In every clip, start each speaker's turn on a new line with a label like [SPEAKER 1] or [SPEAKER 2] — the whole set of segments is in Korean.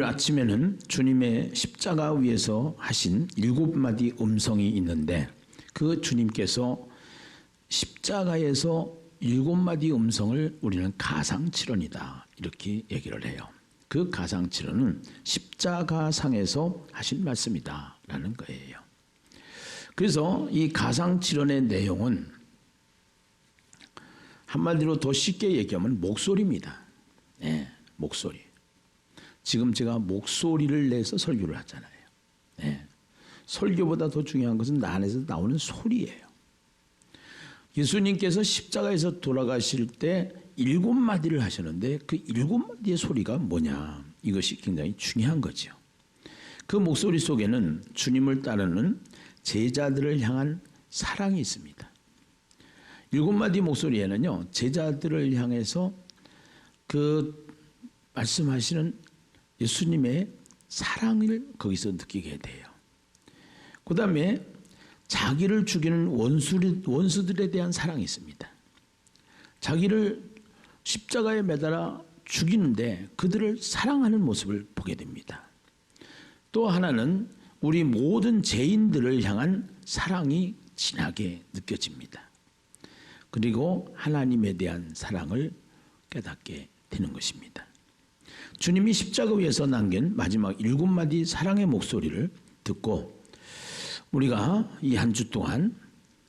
[SPEAKER 1] 오늘 아침에는 주님의 십자가 위에서 하신 7마디 음성이 있는데 그 주님께서 십자가에서 7마디 음성을 우리는 가상칠언이다 이렇게 얘기를 해요. 그 가상칠언은 십자가상에서 하신 말씀이다 라는 거예요. 그래서 이 가상칠언의 내용은 한마디로 더 쉽게 얘기하면 목소리입니다. 네, 목소리. 지금 제가 목소리를 내서 설교를 하잖아요. 네. 설교보다 더 중요한 것은 나 안에서 나오는 소리예요. 예수님께서 십자가에서 돌아가실 때 7마디를 하셨는데 그 7마디의 소리가 뭐냐, 이것이 굉장히 중요한 거죠. 그 목소리 속에는 주님을 따르는 제자들을 향한 사랑이 있습니다. 7마디 목소리에는요, 제자들을 향해서 그 말씀하시는 예수님의 사랑을 거기서 느끼게 돼요. 그 다음에 자기를 죽이는 원수들에 대한 사랑이 있습니다. 자기를 십자가에 매달아 죽이는데 그들을 사랑하는 모습을 보게 됩니다. 또 하나는 우리 모든 죄인들을 향한 사랑이 진하게 느껴집니다. 그리고 하나님에 대한 사랑을 깨닫게 되는 것입니다. 주님이 십자가 위에서 남긴 마지막 7마디 사랑의 목소리를 듣고 우리가 이 한 주 동안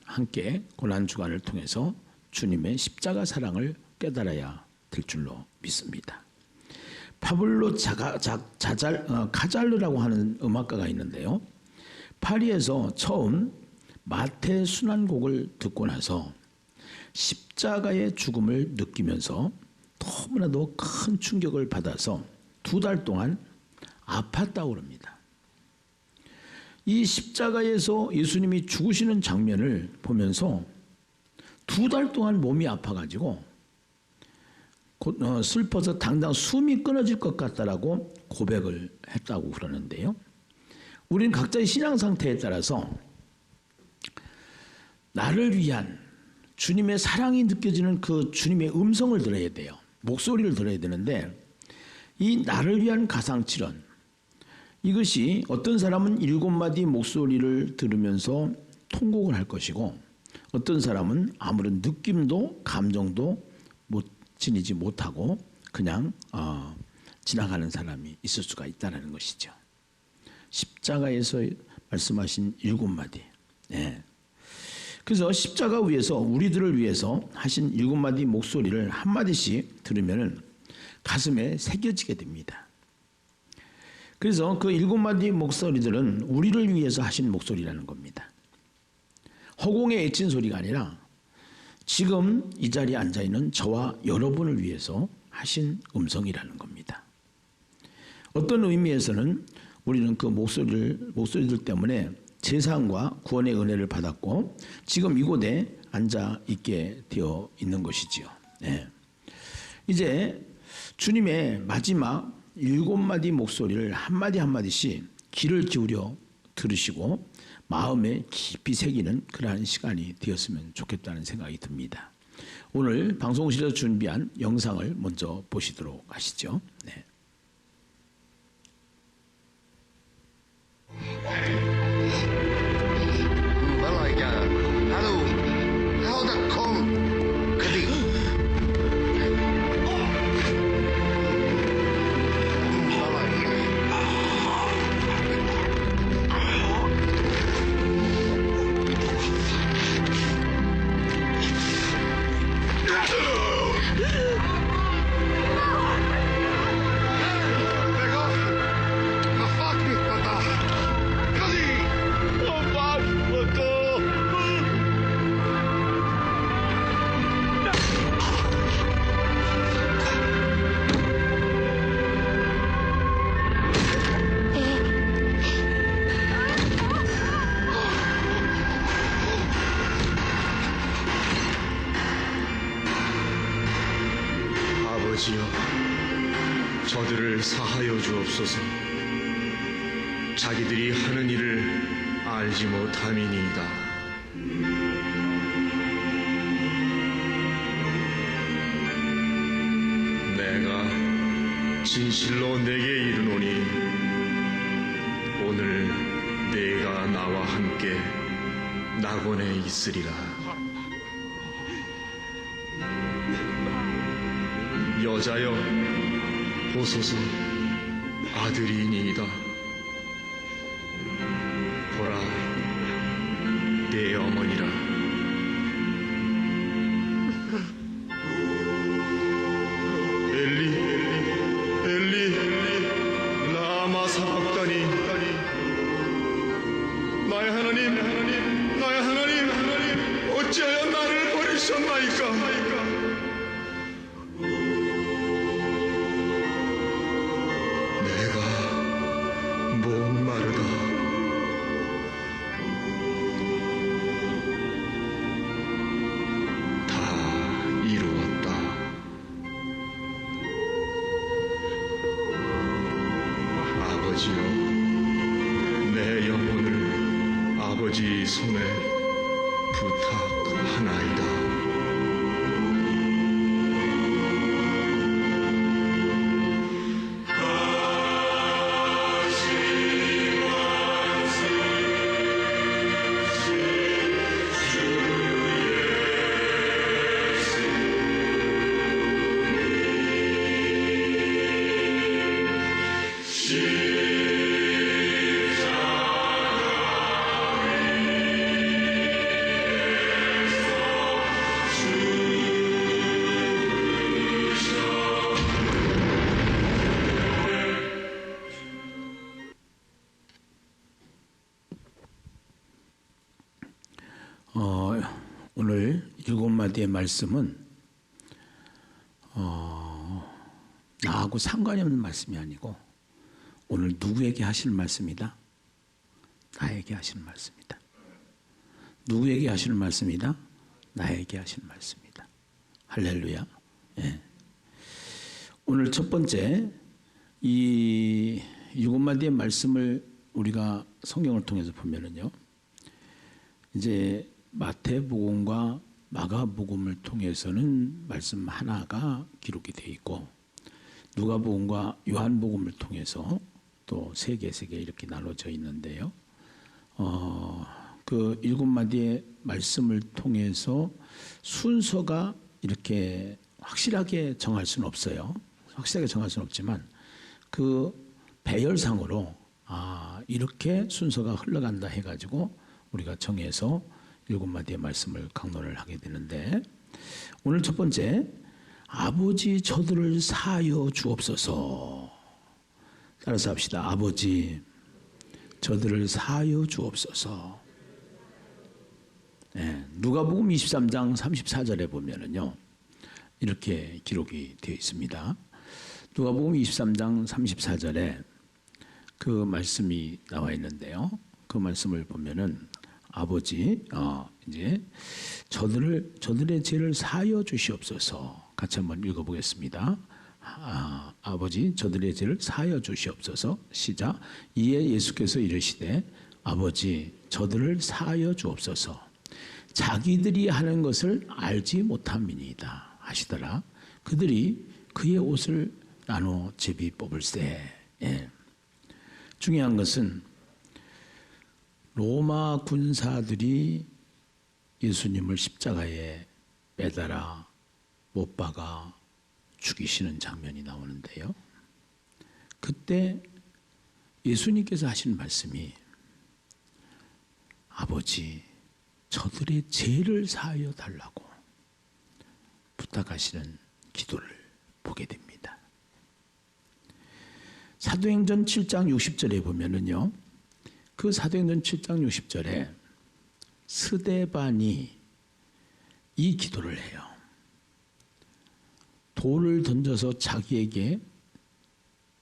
[SPEAKER 1] 함께 고난주간을 통해서 주님의 십자가 사랑을 깨달아야 될 줄로 믿습니다. 파블로 카잘르라고 하는 음악가가 있는데요. 파리에서 처음 마태 순환곡을 듣고 나서 십자가의 죽음을 느끼면서 너무나도 큰 충격을 받아서 2달 동안 아팠다고 그럽니다. 이 십자가에서 예수님이 죽으시는 장면을 보면서 2달 동안 몸이 아파가지고 슬퍼서 당장 숨이 끊어질 것 같다라고 고백을 했다고 그러는데요. 우리는 각자의 신앙 상태에 따라서 나를 위한 주님의 사랑이 느껴지는 그 주님의 음성을 들어야 돼요. 목소리를 들어야 되는데 이 나를 위한 가상칠언, 이것이 어떤 사람은 7마디 목소리를 들으면서 통곡을 할 것이고 어떤 사람은 아무런 느낌도 감정도 지니지 못하고 그냥 지나가는 사람이 있을 수가 있다는 것이죠. 십자가에서 말씀하신 7마디. 네. 그래서 십자가 위에서 우리들을 위해서 하신 7마디 목소리를 한마디씩 들으면 가슴에 새겨지게 됩니다. 그래서 그 7마디 목소리들은 우리를 위해서 하신 목소리라는 겁니다. 허공에 애친 소리가 아니라 지금 이 자리에 앉아있는 저와 여러분을 위해서 하신 음성이라는 겁니다. 어떤 의미에서는 우리는 그 목소리들 때문에 제사함과 구원의 은혜를 받았고 지금 이곳에 앉아 있게 되어 있는 것이지요. 네. 이제 주님의 마지막 7마디 목소리를 한마디 한마디씩 귀를 기울여 들으시고 마음에 깊이 새기는 그러한 시간이 되었으면 좋겠다는 생각이 듭니다. 오늘 방송실에서 준비한 영상을 먼저 보시도록 하시죠. 네.
[SPEAKER 2] 아버지여, 저들을 사하여 주옵소서. 자기들이 하는 일을 알지 못함이니이다. 내가 진실로 내게 이르노니 오늘 내가 나와 함께 낙원에 있으리라. 여자여 보소서, 아들이니이다. 보라, 내 어머니라. 엘리 엘리 라마 사박다니. 나의 하나님, 나의 하나님, 어찌하여 나를 버리셨나이까? 내가 목마르다. 다 이루었다. 아버지여, 내 영혼을 아버지 손에 부탁하나이다.
[SPEAKER 1] 오늘 7마디의 말씀은 나하고 상관이 없는 말씀이 아니고 오늘 누구에게 하시는 말씀이다? 나에게 하시는 말씀이다. 누구에게 하시는 말씀이다? 나에게 하시는 말씀이다. 할렐루야. 예. 오늘 첫 번째 이 7마디의 말씀을 우리가 성경을 통해서 보면은요, 이제 마태복음과 마가복음을 통해서는 말씀 하나가 기록이 되어 있고, 누가복음과 요한복음을 통해서 또 세 개 이렇게 나눠져 있는데요. 그 7마디의 말씀을 통해서 순서가 이렇게 확실하게 정할 수는 없어요. 확실하게 정할 수는 없지만 그 배열상으로 이렇게 순서가 흘러간다 해가지고 우리가 정해서 7마디의 말씀을 강론을 하게 되는데, 오늘 첫 번째, 아버지 저들을 사하여 주옵소서. 따라서 합시다. 아버지 저들을 사하여 주옵소서. 네, 누가복음 23장 34절에 보면은요, 이렇게 기록이 되어 있습니다. 누가복음 23장 34절에 그 말씀이 나와 있는데요. 그 말씀을 보면은 아버지, 이제 저들의 죄를 사하여 주시옵소서. 같이 한번 읽어보겠습니다. 아버지, 저들의 죄를 사하여 주시옵소서. 시작. 이에 예수께서 이르시되, 아버지, 저들을 사하여 주옵소서. 자기들이 하는 것을 알지 못함이니이다 하시더라. 그들이 그의 옷을 나눠 제비 뽑을세. 예. 중요한 것은 로마 군사들이 예수님을 십자가에 매달아 못 박아 죽이시는 장면이 나오는데요. 그때 예수님께서 하신 말씀이 아버지 저들의 죄를 사하여 달라고 부탁하시는 기도를 보게 됩니다. 사도행전 7장 60절에 보면은요, 그 사도행전 7장 60절에 스데반이 이 기도를 해요. 돌을 던져서 자기에게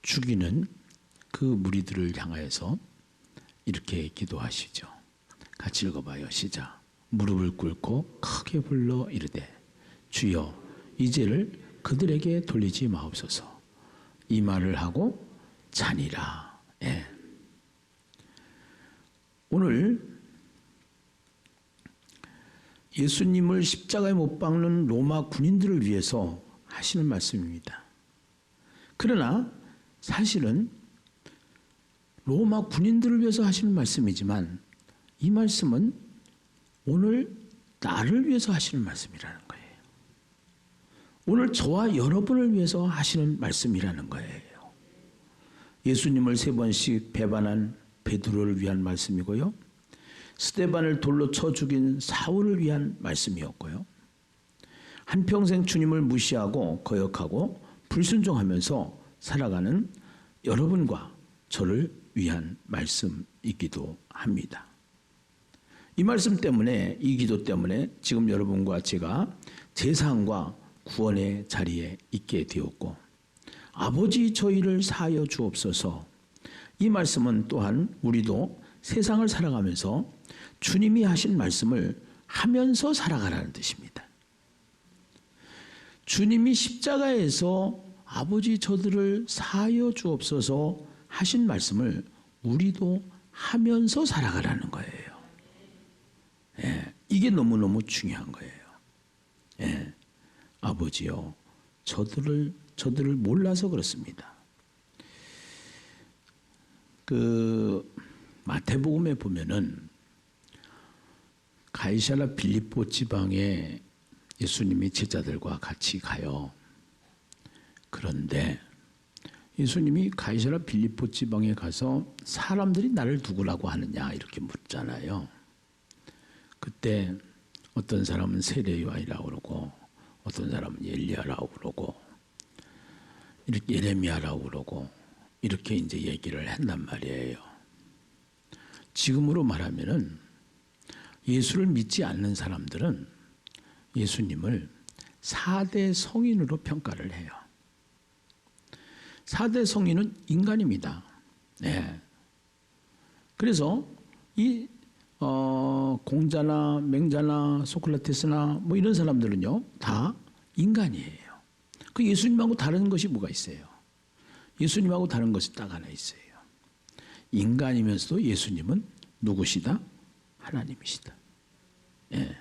[SPEAKER 1] 죽이는 그 무리들을 향하여서 이렇게 기도하시죠. 같이 읽어봐요. 시작. 무릎을 꿇고 크게 불러 이르되 주여 이 죄를 그들에게 돌리지 마옵소서. 이 말을 하고 자니라. 예. 오늘 예수님을 십자가에 못 박는 로마 군인들을 위해서 하시는 말씀입니다. 그러나 사실은 로마 군인들을 위해서 하시는 말씀이지만 이 말씀은 오늘 나를 위해서 하시는 말씀이라는 거예요. 오늘 저와 여러분을 위해서 하시는 말씀이라는 거예요. 예수님을 3번씩 배반한 베드로를 위한 말씀이고요. 스데반을 돌로 쳐 죽인 사울을 위한 말씀이었고요. 한평생 주님을 무시하고 거역하고 불순종하면서 살아가는 여러분과 저를 위한 말씀이기도 합니다. 이 말씀 때문에, 이 기도 때문에 지금 여러분과 제가 제사함과 구원의 자리에 있게 되었고, 아버지 저희를 사하여 주옵소서. 이 말씀은 또한 우리도 세상을 살아가면서 주님이 하신 말씀을 하면서 살아가라는 뜻입니다. 주님이 십자가에서 아버지 저들을 사하여 주옵소서 하신 말씀을 우리도 하면서 살아가라는 거예요. 예, 이게 너무너무 중요한 거예요. 예, 아버지요, 저들을 몰라서 그렇습니다. 마태복음에 보면은 가이사랴 빌립보 지방에 예수님이 제자들과 같이 가요. 그런데 예수님이 가이사랴 빌립보 지방에 가서 사람들이 나를 누구라고 하느냐 이렇게 묻잖아요. 그때 어떤 사람은 세례요한이라고 그러고 어떤 사람은 엘리야라고 그러고 이렇게 예레미야라고 그러고 이렇게 이제 얘기를 한단 말이에요. 지금으로 말하면은 예수를 믿지 않는 사람들은 예수님을 4대 성인으로 평가를 해요. 4대 성인은 인간입니다. 네. 그래서 이 공자나 맹자나 소크라테스나 뭐 이런 사람들은요 다 인간이에요. 그 예수님하고 다른 것이 뭐가 있어요? 예수님하고 다른 것이 딱 하나 있어요. 인간이면서도 예수님은 누구시다? 하나님이시다. 예.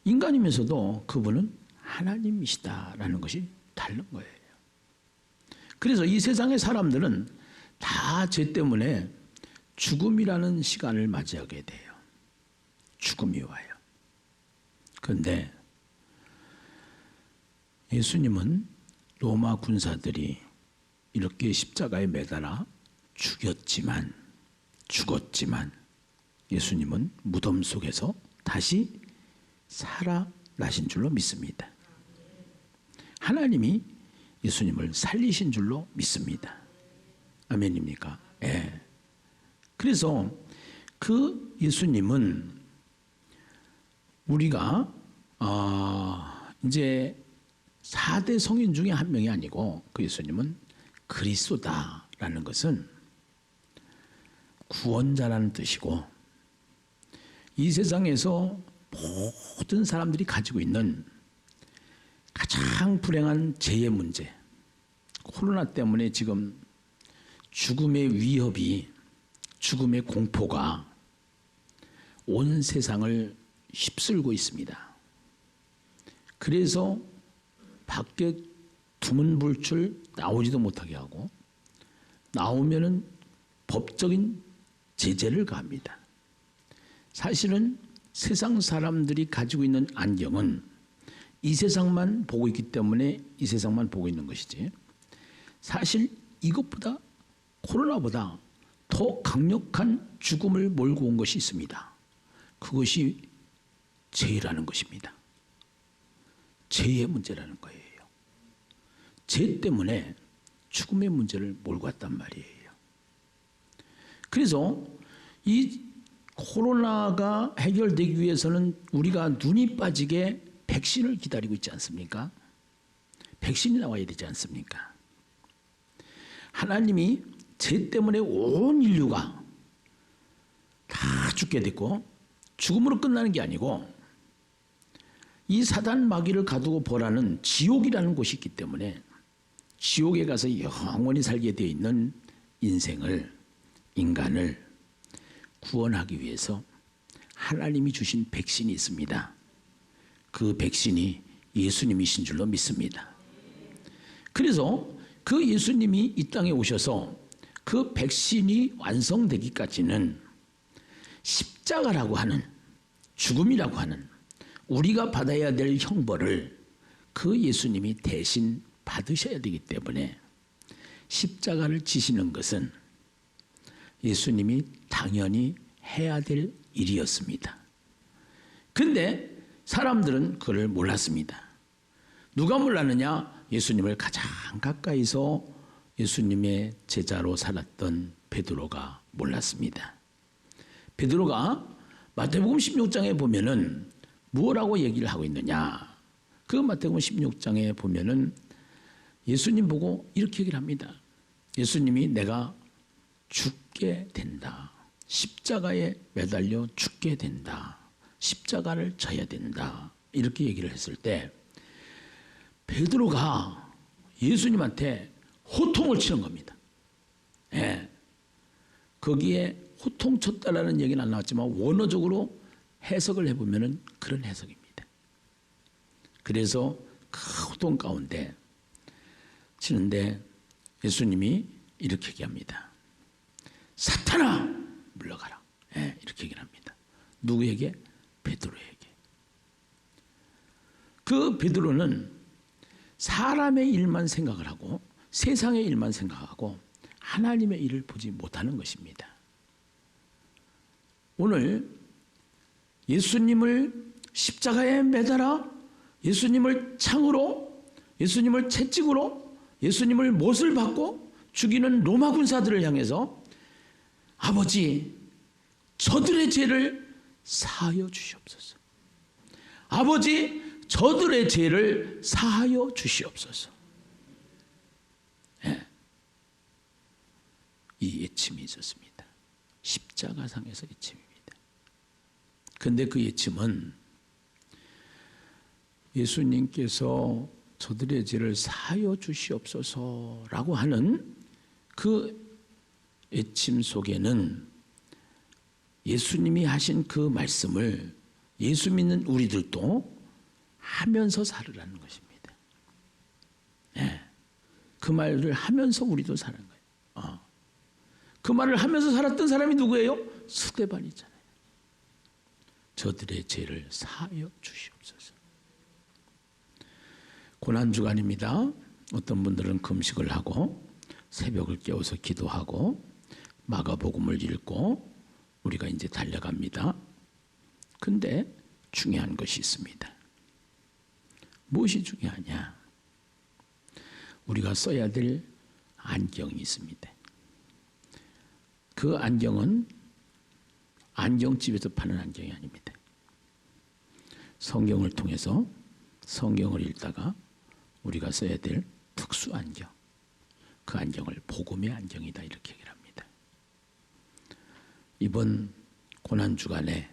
[SPEAKER 1] 인간이면서도 그분은 하나님이시다라는 것이 다른 거예요. 그래서 이 세상의 사람들은 다 죄 때문에 죽음이라는 시간을 맞이하게 돼요. 죽음이 와요. 그런데 예수님은 로마 군사들이 이렇게 십자가에 매달아 죽었지만 예수님은 무덤 속에서 다시 살아나신 줄로 믿습니다. 하나님이 예수님을 살리신 줄로 믿습니다. 아멘입니까? 예. 그래서 그 예수님은 우리가 이제 4대 성인 중에 한 명이 아니고 그 예수님은 그리스도다라는 것은 구원자라는 뜻이고 이 세상에서 모든 사람들이 가지고 있는 가장 불행한 죄의 문제, 코로나 때문에 지금 죽음의 위협이, 죽음의 공포가 온 세상을 휩쓸고 있습니다. 그래서 밖에 두문불출 나오지도 못하게 하고 나오면은 법적인 제재를 가합니다. 사실은 세상 사람들이 가지고 있는 안경은 이 세상만 보고 있기 때문에 이 세상만 보고 있는 것이지, 사실 이것보다, 코로나보다 더 강력한 죽음을 몰고 온 것이 있습니다. 그것이 죄라는 것입니다. 죄의 문제라는 거예요. 죄 때문에 죽음의 문제를 몰고 왔단 말이에요. 그래서 이 코로나가 해결되기 위해서는 우리가 눈이 빠지게 백신을 기다리고 있지 않습니까? 백신이 나와야 되지 않습니까? 하나님이 죄 때문에 온 인류가 다 죽게 됐고 죽음으로 끝나는 게 아니고 이 사단 마귀를 가두고 벌하는 지옥이라는 곳이 있기 때문에 지옥에 가서 영원히 살게 되어 있는 인간을 구원하기 위해서 하나님이 주신 백신이 있습니다. 그 백신이 예수님이신 줄로 믿습니다. 그래서 그 예수님이 이 땅에 오셔서 그 백신이 완성되기까지는 십자가라고 하는, 죽음이라고 하는 우리가 받아야 될 형벌을 그 예수님이 대신 받으셔야 되기 때문에 십자가를 지시는 것은 예수님이 당연히 해야 될 일이었습니다. 근데 사람들은 그걸 몰랐습니다. 누가 몰랐느냐? 예수님을 가장 가까이서 예수님의 제자로 살았던 베드로가 몰랐습니다. 베드로가 마태복음 16장에 보면은 뭐라고 얘기를 하고 있느냐? 그 마태복음 16장에 보면은 예수님 보고 이렇게 얘기를 합니다. 예수님이 내가 죽게 된다. 십자가에 매달려 죽게 된다. 십자가를 져야 된다. 이렇게 얘기를 했을 때 베드로가 예수님한테 호통을 치는 겁니다. 예. 거기에 호통 쳤다라는 얘기는 안 나왔지만 원어적으로 해석을 해보면 그런 해석입니다. 그래서 그 호통 가운데 치는데 예수님이 이렇게 얘기합니다. 사탄아 물러가라. 예, 이렇게 얘기를 합니다. 누구에게? 베드로에게. 그 베드로는 사람의 일만 생각을 하고 세상의 일만 생각하고 하나님의 일을 보지 못하는 것입니다. 오늘 예수님을 십자가에 매달아 예수님을 창으로, 예수님을 채찍으로, 예수님을 못을 받고 죽이는 로마 군사들을 향해서 아버지, 저들의 죄를 사하여 주시옵소서. 아버지, 저들의 죄를 사하여 주시옵소서. 네. 이 예침이 있었습니다. 십자가상에서 예침입니다. 그런데 그 예침은 예수님께서 저들의 죄를 사하여 주시옵소서라고 하는 그 예침 속에는 예수님이 하신 그 말씀을 예수 믿는 우리들도 하면서 살으라는 것입니다. 네. 그 말을 하면서 우리도 사는 거예요. 그 말을 하면서 살았던 사람이 누구예요? 스데반이잖아요. 저들의 죄를 사하여 주시옵소서. 고난주간입니다. 어떤 분들은 금식을 하고 새벽을 깨워서 기도하고 마가복음을 읽고 우리가 이제 달려갑니다. 근데 중요한 것이 있습니다. 무엇이 중요하냐? 우리가 써야 될 안경이 있습니다. 그 안경은 안경집에서 파는 안경이 아닙니다. 성경을 통해서 성경을 읽다가 우리가 써야 될 특수 안경, 그 안경을 복음의 안경이다 이렇게 얘기를 합니다. 이번 고난주간에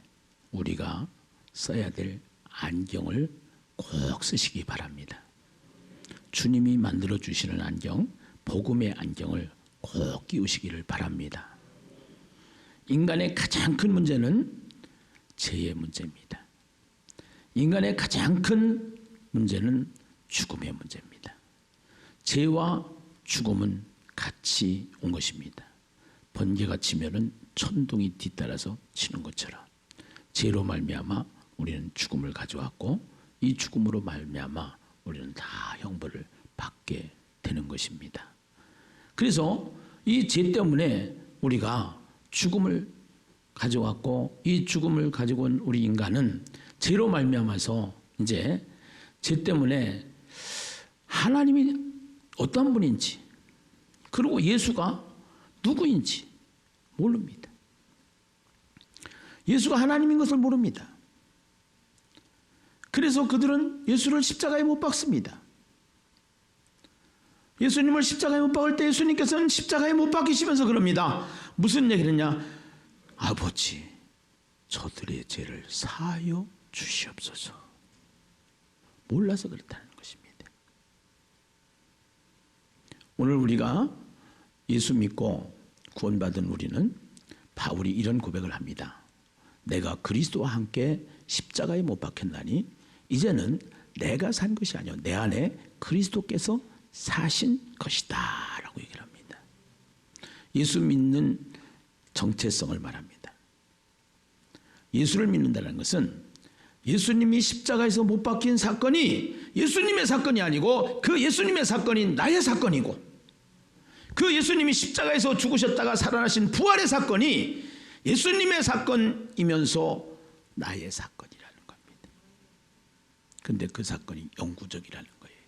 [SPEAKER 1] 우리가 써야 될 안경을 꼭 쓰시기 바랍니다. 주님이 만들어 주시는 안경, 복음의 안경을 꼭 끼우시기를 바랍니다. 인간의 가장 큰 문제는 죄의 문제입니다. 인간의 가장 큰 문제는 죽음의 문제입니다. 죄와 죽음은 같이 온 것입니다. 번개가 치면은 천둥이 뒤따라서 치는 것처럼 죄로 말미암아 우리는 죽음을 가져왔고 이 죽음으로 말미암아 우리는 다 형벌을 받게 되는 것입니다. 그래서 이 죄 때문에 우리가 죽음을 가져왔고 이 죽음을 가지고 온 우리 인간은 죄로 말미암아서 이제 죄 때문에 하나님이 어떤 분인지 그리고 예수가 누구인지 모릅니다. 예수가 하나님인 것을 모릅니다. 그래서 그들은 예수를 십자가에 못 박습니다. 예수님을 십자가에 못 박을 때 예수님께서는 십자가에 못 박히시면서 그럽니다. 무슨 얘기를 했냐? 아버지, 저들의 죄를 사하여 주시옵소서. 몰라서 그렇다는 것입니다. 오늘 우리가 예수 믿고 구원받은 우리는 바울이 이런 고백을 합니다. 내가 그리스도와 함께 십자가에 못 박혔나니 이제는 내가 산 것이 아니요 내 안에 그리스도께서 사신 것이다 라고 얘기를 합니다. 예수 믿는 정체성을 말합니다. 예수를 믿는다는 것은 예수님이 십자가에서 못 박힌 사건이 예수님의 사건이 아니고 그 예수님의 사건이 나의 사건이고, 그 예수님이 십자가에서 죽으셨다가 살아나신 부활의 사건이 예수님의 사건이면서 나의 사건이라는 겁니다. 근데 그 사건이 영구적이라는 거예요.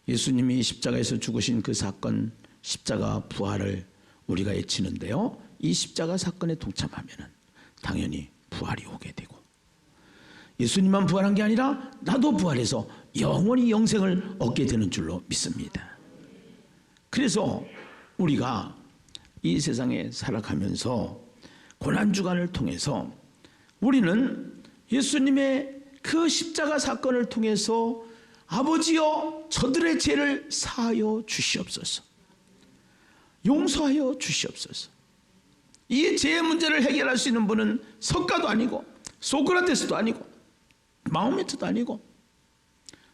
[SPEAKER 1] 예수님이 십자가에서 죽으신 그 사건, 십자가 부활을 우리가 외치는데요, 이 십자가 사건에 동참하면 당연히 부활이 오게 되고, 예수님만 부활한 게 아니라 나도 부활해서 영원히 영생을 얻게 되는 줄로 믿습니다. 그래서 우리가 이 세상에 살아가면서 고난주간을 통해서 우리는 예수님의 그 십자가 사건을 통해서 아버지여 저들의 죄를 사하여 주시옵소서, 용서하여 주시옵소서. 이 죄의 문제를 해결할 수 있는 분은 석가도 아니고 소크라테스도 아니고 마호메트도 아니고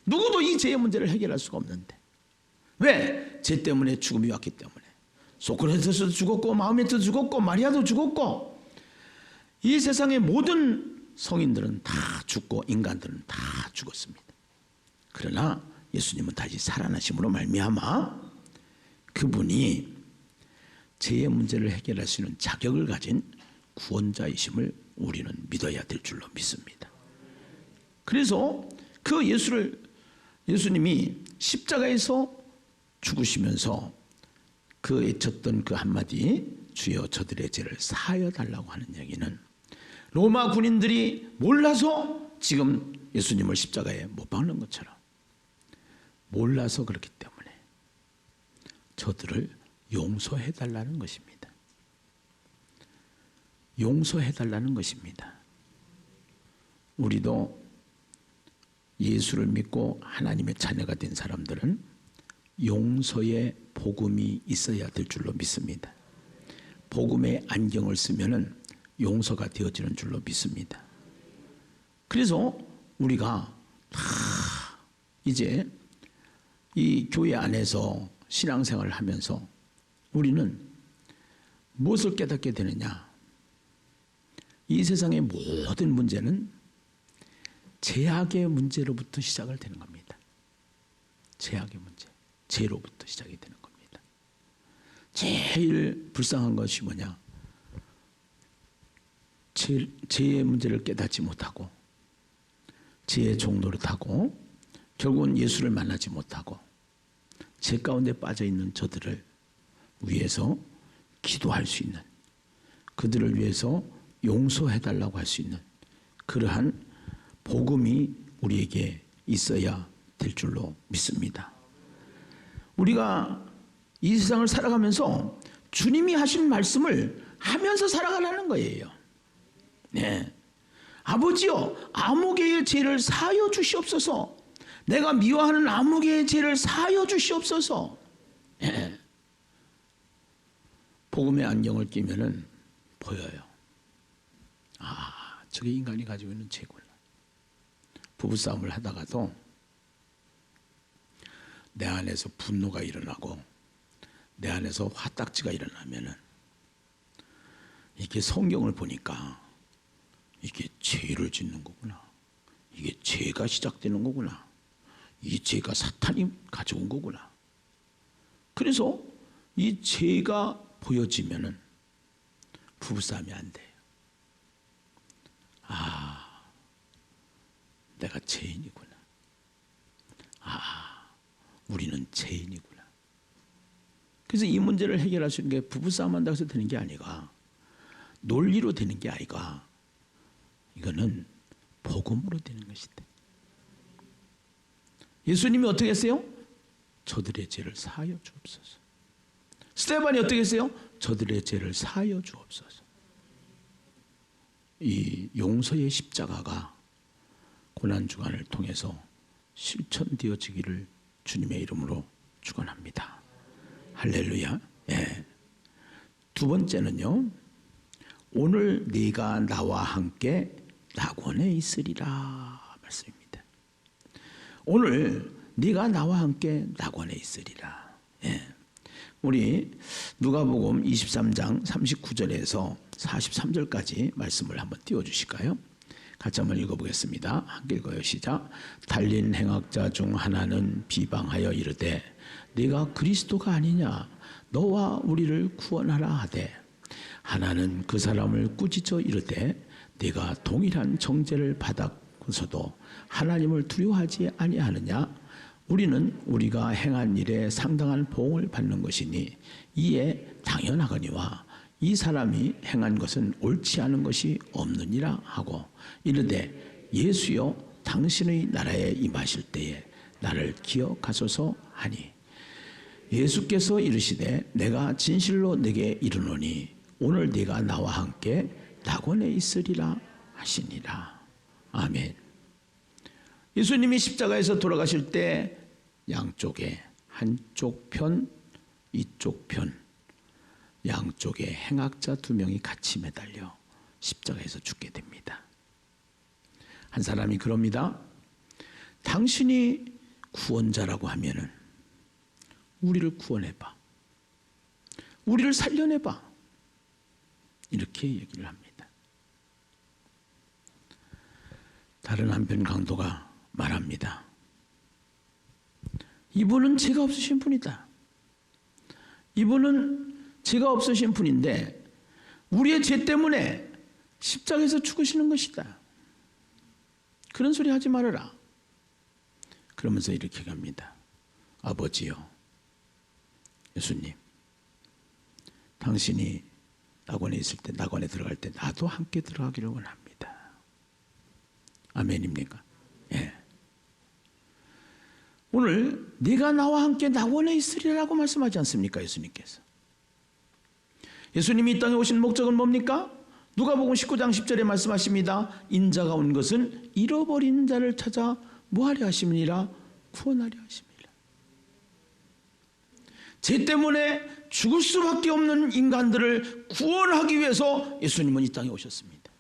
[SPEAKER 1] 누구도 이 죄의 문제를 해결할 수가 없는데, 왜? 죄 때문에 죽음이 왔기 때문에. 소크라테스도 죽었고 마호메트도 죽었고 마리아도 죽었고 이 세상의 모든 성인들은 다 죽고 인간들은 다 죽었습니다. 그러나 예수님은 다시 살아나심으로 말미암아 그분이 죄의 문제를 해결할 수 있는 자격을 가진 구원자이심을 우리는 믿어야 될 줄로 믿습니다. 그래서 그 예수님이 십자가에서 죽으시면서 그 외쳤던 그 한마디, 주여 저들의 죄를 사하여 달라고 하는 얘기는 로마 군인들이 몰라서 지금 예수님을 십자가에 못 박는 것처럼 몰라서 그렇기 때문에 저들을 용서해 달라는 것입니다. 용서해 달라는 것입니다. 우리도 예수를 믿고 하나님의 자녀가 된 사람들은 용서의 복음이 있어야 될 줄로 믿습니다. 복음의 안경을 쓰면은 용서가 되어지는 줄로 믿습니다. 그래서 우리가 다 이제 이 교회 안에서 신앙생활을 하면서 우리는 무엇을 깨닫게 되느냐? 이 세상의 모든 문제는 죄악의 문제로부터 시작을 되는 겁니다. 죄악의 문제, 죄로부터 시작이 되는 겁니다. 제일 불쌍한 것이 뭐냐? 죄의 문제를 깨닫지 못하고 죄의 종노릇하고 결국은 예수를 만나지 못하고 죄 가운데 빠져있는 저들을 위해서 기도할 수 있는, 그들을 위해서 용서해달라고 할 수 있는 그러한 복음이 우리에게 있어야 될 줄로 믿습니다. 우리가 이 세상을 살아가면서 주님이 하신 말씀을 하면서 살아가라는 거예요. 네. 아버지여 아무개의 죄를 사하여 주시옵소서. 내가 미워하는 아무개의 죄를 사하여 주시옵소서. 네. 복음의 안경을 끼면은 보여요. 아, 저게 인간이 가지고 있는 죄구나. 부부싸움을 하다가도 내 안에서 분노가 일어나고 내 안에서 화딱지가 일어나면은 이게 성경을 보니까 이게 죄를 짓는 거구나. 이게 죄가 시작되는 거구나. 이 죄가 사탄이 가져온 거구나. 그래서 이 죄가 보여지면은 부부싸움이 안 돼요. 아, 내가 죄인이구나. 아, 우리는 죄인이구나. 그래서 이 문제를 해결할 수 있는 게 부부싸움 한다고 해서 되는 게 아니가, 논리로 되는 게 아니가, 이거는 복음으로 되는 것이다. 예수님이 어떻게 했어요? 저들의 죄를 사하여 주옵소서. 스데반이 어떻게 했어요? 저들의 죄를 사하여 주옵소서. 이 용서의 십자가가 고난주간을 통해서 실천되어지기를 주님의 이름으로 축원합니다. 할렐루야. 예. 두 번째는요, 오늘 네가 나와 함께 낙원에 있으리라 말씀입니다. 오늘 네가 나와 함께 낙원에 있으리라. 예. 우리 누가복음 23장 39절에서 43절까지 말씀을 한번 띄워주실까요? 같이 한번 읽어보겠습니다. 함께 읽어요. 시작. 달린 행악자 중 하나는 비방하여 이르되 네가 그리스도가 아니냐 너와 우리를 구원하라 하되 하나는 그 사람을 꾸짖어 이르되 네가 동일한 정죄를 받았고서도 하나님을 두려워하지 아니하느냐 우리는 우리가 행한 일에 상당한 보응을 받는 것이니 이에 당연하거니와 이 사람이 행한 것은 옳지 않은 것이 없느니라 하고 이르되 예수여 당신의 나라에 임하실 때에 나를 기억하소서 하니 예수께서 이르시되 내가 진실로 내게 이르노니 오늘 네가 나와 함께 낙원에 있으리라 하시니라. 아멘. 예수님이 십자가에서 돌아가실 때 양쪽에 한쪽 편 이쪽 편 양쪽에 행악자 2명이 같이 매달려 십자가에서 죽게 됩니다. 한 사람이 그럽니다. 당신이 구원자라고 하면은 우리를 구원해봐. 우리를 살려내봐. 이렇게 얘기를 합니다. 다른 한편 강도가 말합니다. 이분은 죄가 없으신 분이다. 이분은 죄가 없으신 분인데 우리의 죄 때문에 십자가에서 죽으시는 것이다. 그런 소리 하지 말아라. 그러면서 이렇게 갑니다. 아버지요, 예수님, 당신이 낙원에 있을 때, 낙원에 들어갈 때 나도 함께 들어가기를 원합니다. 아멘입니까? 예. 오늘 네가 나와 함께 낙원에 있으리라고 말씀하지 않습니까? 예수님께서. 예수님이 이 땅에 오신 목적은 뭡니까? 누가복음 19장 10절에 말씀하십니다. 인자가 온 것은 잃어버린 자를 찾아 뭐하려 하심이니라? 구원하려 하심이라. 죄 때문에 죽을 수밖에 없는 인간들을 구원하기 위해서 예수님은 이 땅에 오셨습니다.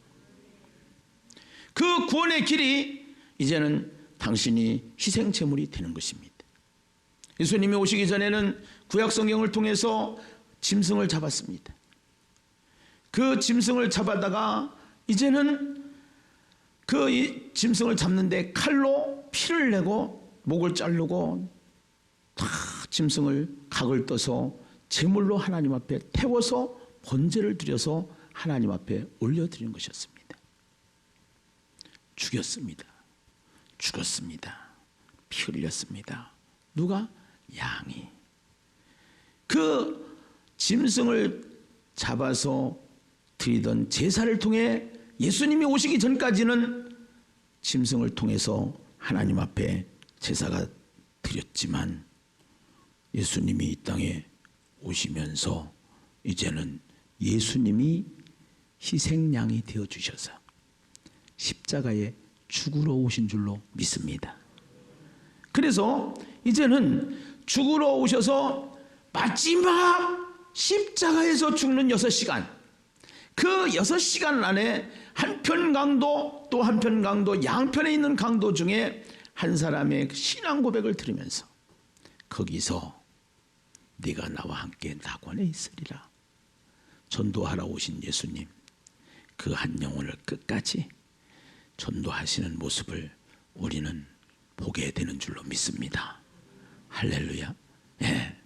[SPEAKER 1] 그 구원의 길이 이제는 당신이 희생제물이 되는 것입니다. 예수님이 오시기 전에는 구약성경을 통해서 짐승을 잡았습니다. 그 짐승을 잡아다가 이제는 그 짐승을 잡는데 칼로 피를 내고 목을 자르고 다 짐승을 각을 떠서 제물로 하나님 앞에 태워서 번제를 드려서 하나님 앞에 올려드리는 것이었습니다. 죽였습니다. 죽었습니다. 피 흘렸습니다. 누가? 양이. 그 짐승을 잡아서 드리던 제사를 통해 예수님이 오시기 전까지는 짐승을 통해서 하나님 앞에 제사가 드렸지만 예수님이 이 땅에 오시면서 이제는 예수님이 희생양이 되어주셔서 십자가에 죽으러 오신 줄로 믿습니다. 그래서 이제는 죽으러 오셔서 마지막 십자가에서 죽는 6시간, 그 6시간 안에 한편 강도 또 한편 강도, 양편에 있는 강도 중에 한 사람의 신앙 고백을 들으면서 거기서 네가 나와 함께 낙원에 있으리라 전도하러 오신 예수님, 그 한 영혼을 끝까지 전도하시는 모습을 우리는 보게 되는 줄로 믿습니다. 할렐루야. 예.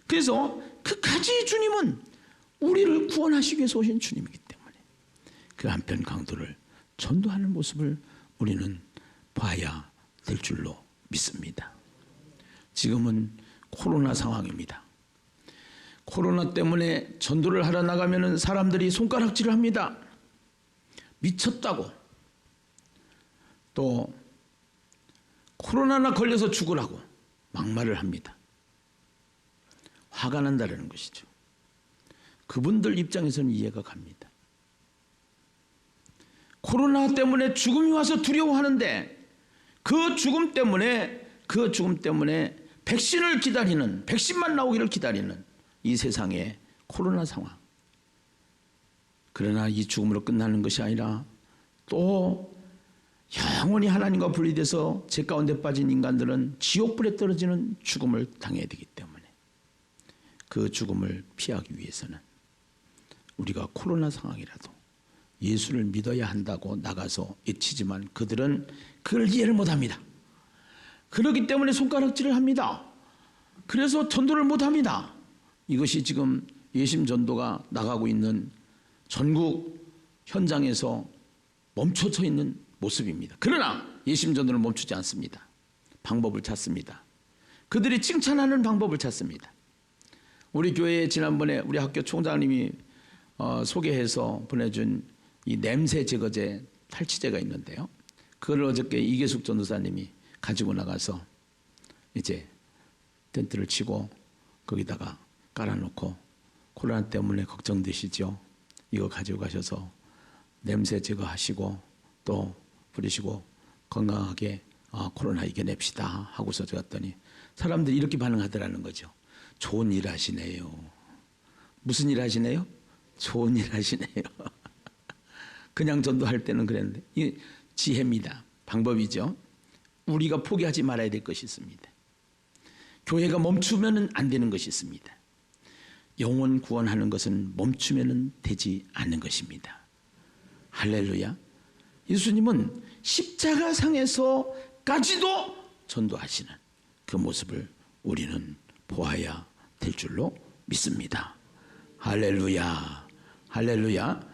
[SPEAKER 1] 그래서 끝까지 주님은 우리를 구원하시기 위해서 오신 주님이기 때문에 그 한편 강도를 전도하는 모습을 우리는 봐야 될 줄로 믿습니다. 지금은 코로나 상황입니다. 코로나 때문에 전도를 하러 나가면 사람들이 손가락질을 합니다. 미쳤다고. 또 코로나나 걸려서 죽으라고 막말을 합니다. 화가 난다는 것이죠. 그분들 입장에서는 이해가 갑니다. 코로나 때문에 죽음이 와서 두려워하는데 그 죽음 때문에 백신을 기다리는, 백신만 나오기를 기다리는 이 세상의 코로나 상황. 그러나 이 죽음으로 끝나는 것이 아니라 또 영원히 하나님과 분리돼서 죄 가운데 빠진 인간들은 지옥불에 떨어지는 죽음을 당해야 되기 때문에 그 죽음을 피하기 위해서는 우리가 코로나 상황이라도 예수를 믿어야 한다고 나가서 외치지만 그들은 그걸 이해를 못합니다. 그렇기 때문에 손가락질을 합니다. 그래서 전도를 못합니다. 이것이 지금 예심 전도가 나가고 있는 전국 현장에서 멈춰서 있는 모습입니다. 그러나 예심 전도는 멈추지 않습니다. 방법을 찾습니다. 그들이 칭찬하는 방법을 찾습니다. 우리 교회에 지난번에 우리 학교 총장님이 소개해서 보내준 이 냄새 제거제 탈취제가 있는데요. 그걸 어저께 이계숙 전도사님이 가지고 나가서 이제 텐트를 치고 거기다가 깔아놓고 코로나 때문에 걱정되시죠? 이거 가지고 가셔서 냄새 제거하시고 또 뿌리시고 건강하게 코로나 이겨냅시다 하고서 들었더니 사람들이 이렇게 반응하더라는 거죠. 좋은 일 하시네요. 무슨 일 하시네요? 좋은 일 하시네요. 그냥 전도할 때는 그랬는데 이 지혜입니다. 방법이죠. 우리가 포기하지 말아야 될 것이 있습니다. 교회가 멈추면 안 되는 것이 있습니다. 영혼 구원하는 것은 멈추면 되지 않는 것입니다. 할렐루야. 예수님은 십자가상에서까지도 전도하시는 그 모습을 우리는 보아야 될 줄로 믿습니다. 할렐루야. 할렐루야.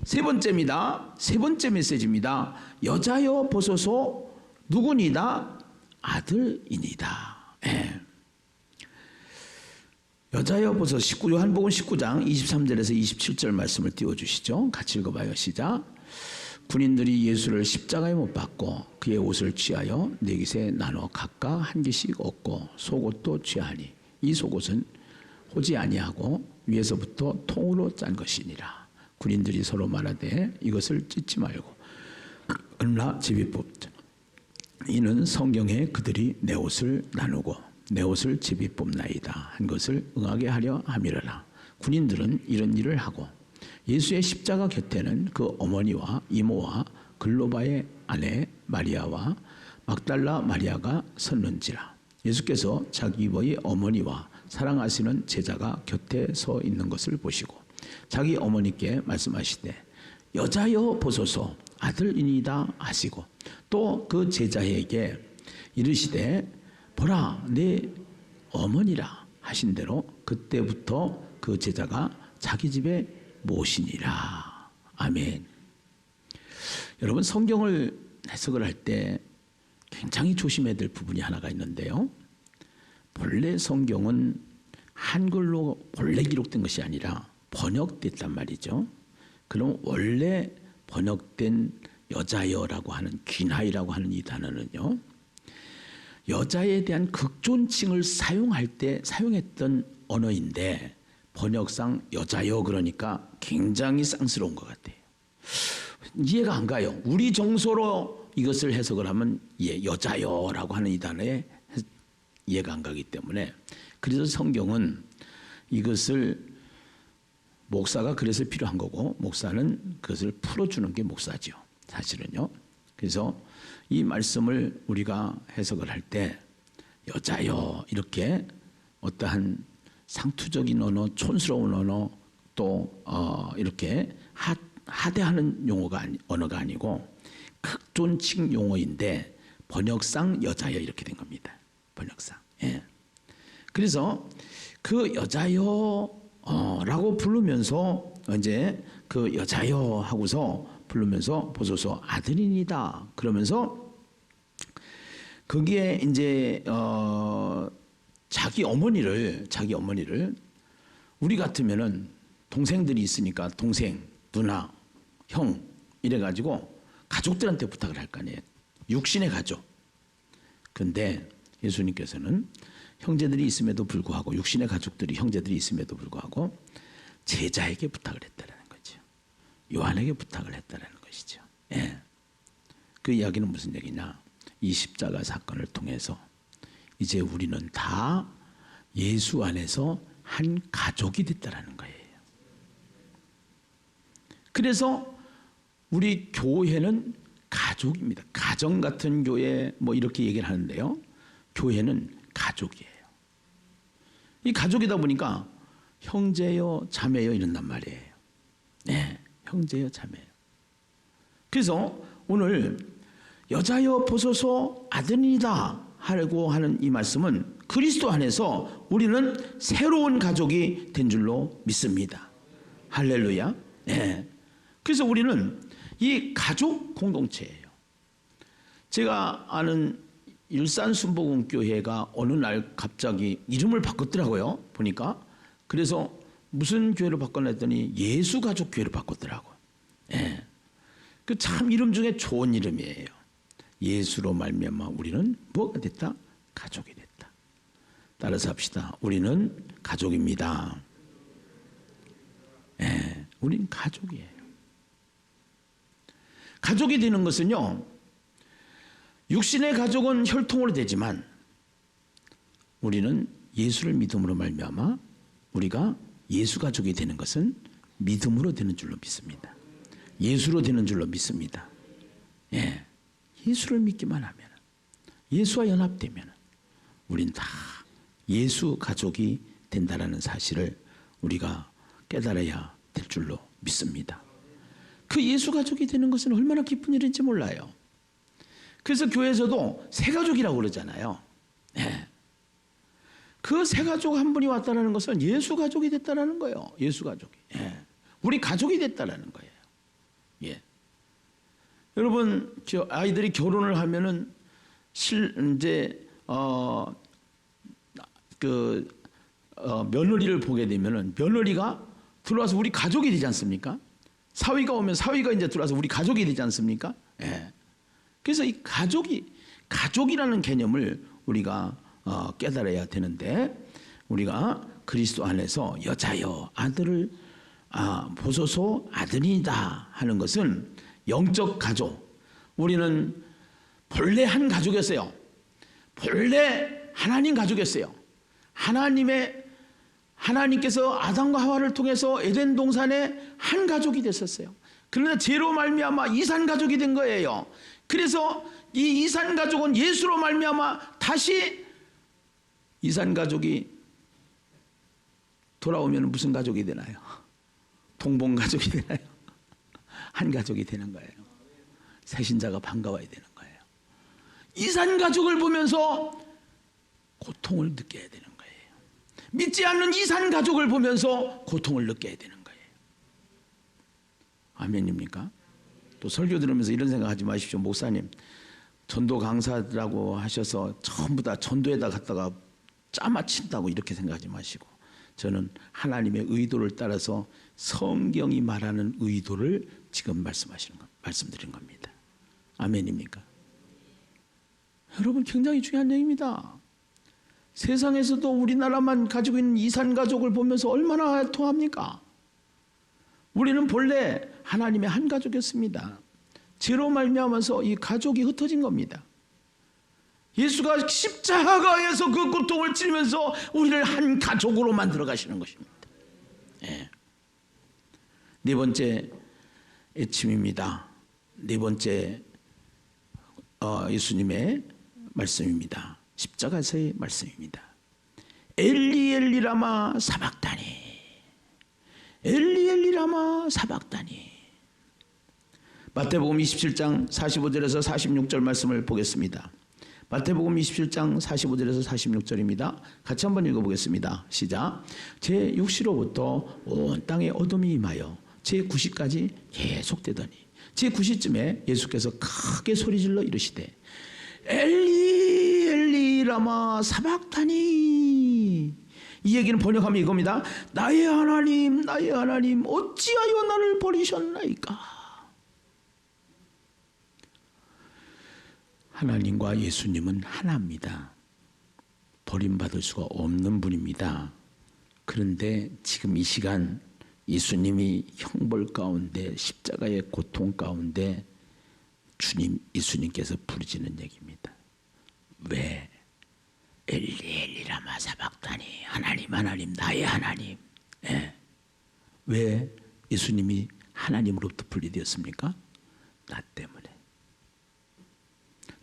[SPEAKER 1] 세 번째입니다. 세 번째 메시지입니다. 여자여 보소서 누구니다? 아들이니다. 예. 여자여 보소서 요한복음 19장 23절에서 27절 말씀을 띄워주시죠. 같이 읽어봐요. 시작. 군인들이 예수를 십자가에 못 박고 그의 옷을 취하여 네 깃에 나눠 각각 한 깃씩 얻고 속옷도 취하니 이 속옷은 호지 아니하고 위에서부터 통으로 짠 것이니라. 군인들이 서로 말하되 이것을 찢지 말고 얼라 제비 뽑자. 이는 성경에 그들이 내 옷을 나누고 내 옷을 제비 뽑나이다 한 것을 응하게 하려 함이라라. 군인들은 이런 일을 하고 예수의 십자가 곁에는 그 어머니와 이모와 글로바의 아내 마리아와 막달라 마리아가 섰는지라. 예수께서 자기의 어머니와 사랑하시는 제자가 곁에 서 있는 것을 보시고 자기 어머니께 말씀하시되 여자여 보소서 아들이니다 하시고 또 그 제자에게 이르시되 보라 내 어머니라 하신 대로 그때부터 그 제자가 자기 집에 모시니라. 아멘. 여러분 성경을 해석을 할 때 굉장히 조심해야 될 부분이 하나가 있는데요. 본래 성경은 한글로 본래 기록된 것이 아니라 번역됐단 말이죠. 그럼 원래 번역된 여자여라고 하는 귀나이라고 하는 이 단어는요. 여자에 대한 극존칭을 사용할 때 사용했던 언어인데 번역상 여자여 그러니까 굉장히 쌍스러운 것 같아요. 이해가 안 가요. 우리 정서로 이것을 해석을 하면 여자여라고 하는 이 단어에 이해가 안 가기 때문에 그래서 성경은 이것을 목사가 그래서 필요한 거고 목사는 그것을 풀어주는 게 목사죠. 사실은요. 그래서 이 말씀을 우리가 해석을 할 때 여자여 이렇게 어떠한 상투적인 언어, 촌스러운 언어 또 이렇게 하대하는 언어가 아니고 극존칭 용어인데 번역상 여자여 이렇게 된 겁니다. 번역상. 예. 그래서 그 여자여라고 부르면서 이제 그 여자여 하고서 부르면서 보소서 아들이니다 그러면서 거기에 이제 자기 어머니를 우리 같으면은 동생들이 있으니까 동생, 누나, 형 이래가지고 가족들한테 부탁을 할 거 아니에요. 육신의 가족. 근데 예수님께서는 형제들이 있음에도 불구하고 육신의 가족들이 형제들이 있음에도 불구하고 제자에게 부탁을 했다라는 거죠. 요한에게 부탁을 했다라는 것이죠. 예. 그 이야기는 무슨 얘기냐? 이 십자가 사건을 통해서 이제 우리는 다 예수 안에서 한 가족이 됐다라는 거예요. 그래서 우리 교회는 가족입니다. 가정 같은 교회 뭐 이렇게 얘기를 하는데요. 교회는 가족이에요. 이 가족이다 보니까 형제요, 자매요 이런단 말이에요. 네, 형제요, 자매요. 그래서 오늘 여자여 보소서 아들이다 하고 하는 이 말씀은 그리스도 안에서 우리는 새로운 가족이 된 줄로 믿습니다. 할렐루야. 네. 그래서 우리는 이 가족 공동체예요. 제가 아는 일산 순복음교회가 어느 날 갑자기 이름을 바꿨더라고요. 보니까. 그래서 무슨 교회로 바꿔놨더니 예수가족교회로 바꿨더라고요. 네. 그 참 이름 중에 좋은 이름이에요. 예수로 말미암아 우리는 뭐가 됐다? 가족이 됐다. 따라서 합시다. 우리는 가족입니다. 네. 우리는 가족이에요. 가족이 되는 것은요, 육신의 가족은 혈통으로 되지만 우리는 예수를 믿음으로 말미암아 우리가 예수 가족이 되는 것은 믿음으로 되는 줄로 믿습니다. 예수로 되는 줄로 믿습니다. 예, 예수를 믿기만 하면, 예수와 연합되면 우린 다 예수 가족이 된다라는 사실을 우리가 깨달아야 될 줄로 믿습니다. 그 예수 가족이 되는 것은 얼마나 기쁜 일인지 몰라요. 그래서 교회에서도 새가족이라고 그러잖아요. 네. 그 새가족 한 분이 왔다는 것은 예수 가족이 됐다는 거예요. 예수 가족이. 예. 우리 가족이 됐다는 거예요. 예. 여러분, 아이들이 결혼을 하면은 며느리를 보게 되면은 며느리가 들어와서 우리 가족이 되지 않습니까? 사위가 오면 사위가 이제 들어와서 우리 가족이 되지 않습니까? 예. 그래서 이 가족이라는 개념을 우리가 깨달아야 되는데, 우리가 그리스도 안에서 여자여 아들을 보소서 아들이다 하는 것은 영적 가족. 우리는 본래 한 가족이었어요. 본래 하나님 가족이었어요. 하나님께서 아담과 하와를 통해서 에덴 동산에 한 가족이 됐었어요. 그러나 죄로 말미암아 이산 가족이 된 거예요. 그래서 이 이산 가족은 예수로 말미암아 다시 이산 가족이 돌아오면 무슨 가족이 되나요? 동봉 가족이 되나요? 한 가족이 되는 거예요. 새신자가 반가워야 되는 거예요. 이산 가족을 보면서 고통을 느껴야 되는 거예요. 믿지 않는 이산 가족을 보면서 고통을 느껴야 되는 거예요. 아멘입니까? 또 설교 들으면서 이런 생각하지 마십시오. 목사님, 전도 강사라고 하셔서 전부 다 전도에다 갖다가 짜맞힌다고 이렇게 생각하지 마시고, 저는 하나님의 의도를 따라서 성경이 말하는 의도를 지금 말씀드린 겁니다. 아멘입니까? 여러분, 굉장히 중요한 얘기입니다. 세상에서도 우리나라만 가지고 있는 이산 가족을 보면서 얼마나 통합니까? 우리는 본래 하나님의 한 가족이었습니다. 죄로 말미암아서 이 가족이 흩어진 겁니다. 예수가 십자가에서 그 고통을 치르면서 우리를 한 가족으로 만들어 가시는 것입니다. 네. 네 번째 애침입니다. 네 번째 예수님의 말씀입니다. 십자가에서의 말씀입니다. 엘리 엘리 라마 사박다니, 엘리 엘리 라마 사박다니. 마태복음 27장 45절에서 46절 말씀을 보겠습니다. 마태복음 27장 45절에서 46절입니다. 같이 한번 읽어보겠습니다. 시작. 제 6시로부터 온 땅에 어둠이 임하여 제 9시까지 계속되더니 제 9시쯤에 예수께서 크게 소리질러 이르시되 엘리 엘리 라마 사박다니. 이 얘기는 번역하면 이겁니다. 나의 하나님 나의 하나님 어찌하여 나를 버리셨나이까. 하나님과 예수님은 하나입니다. 버림받을 수가 없는 분입니다. 그런데 지금 이 시간 예수님이 형벌 가운데 십자가의 고통 가운데 예수님께서 부르짖는 얘기입니다. 왜? 엘리 엘리 라마 사박다니. 하나님 하나님 나의 하나님. 예. 왜 예수님이 하나님으로부터 분리되었습니까? 나 때문에,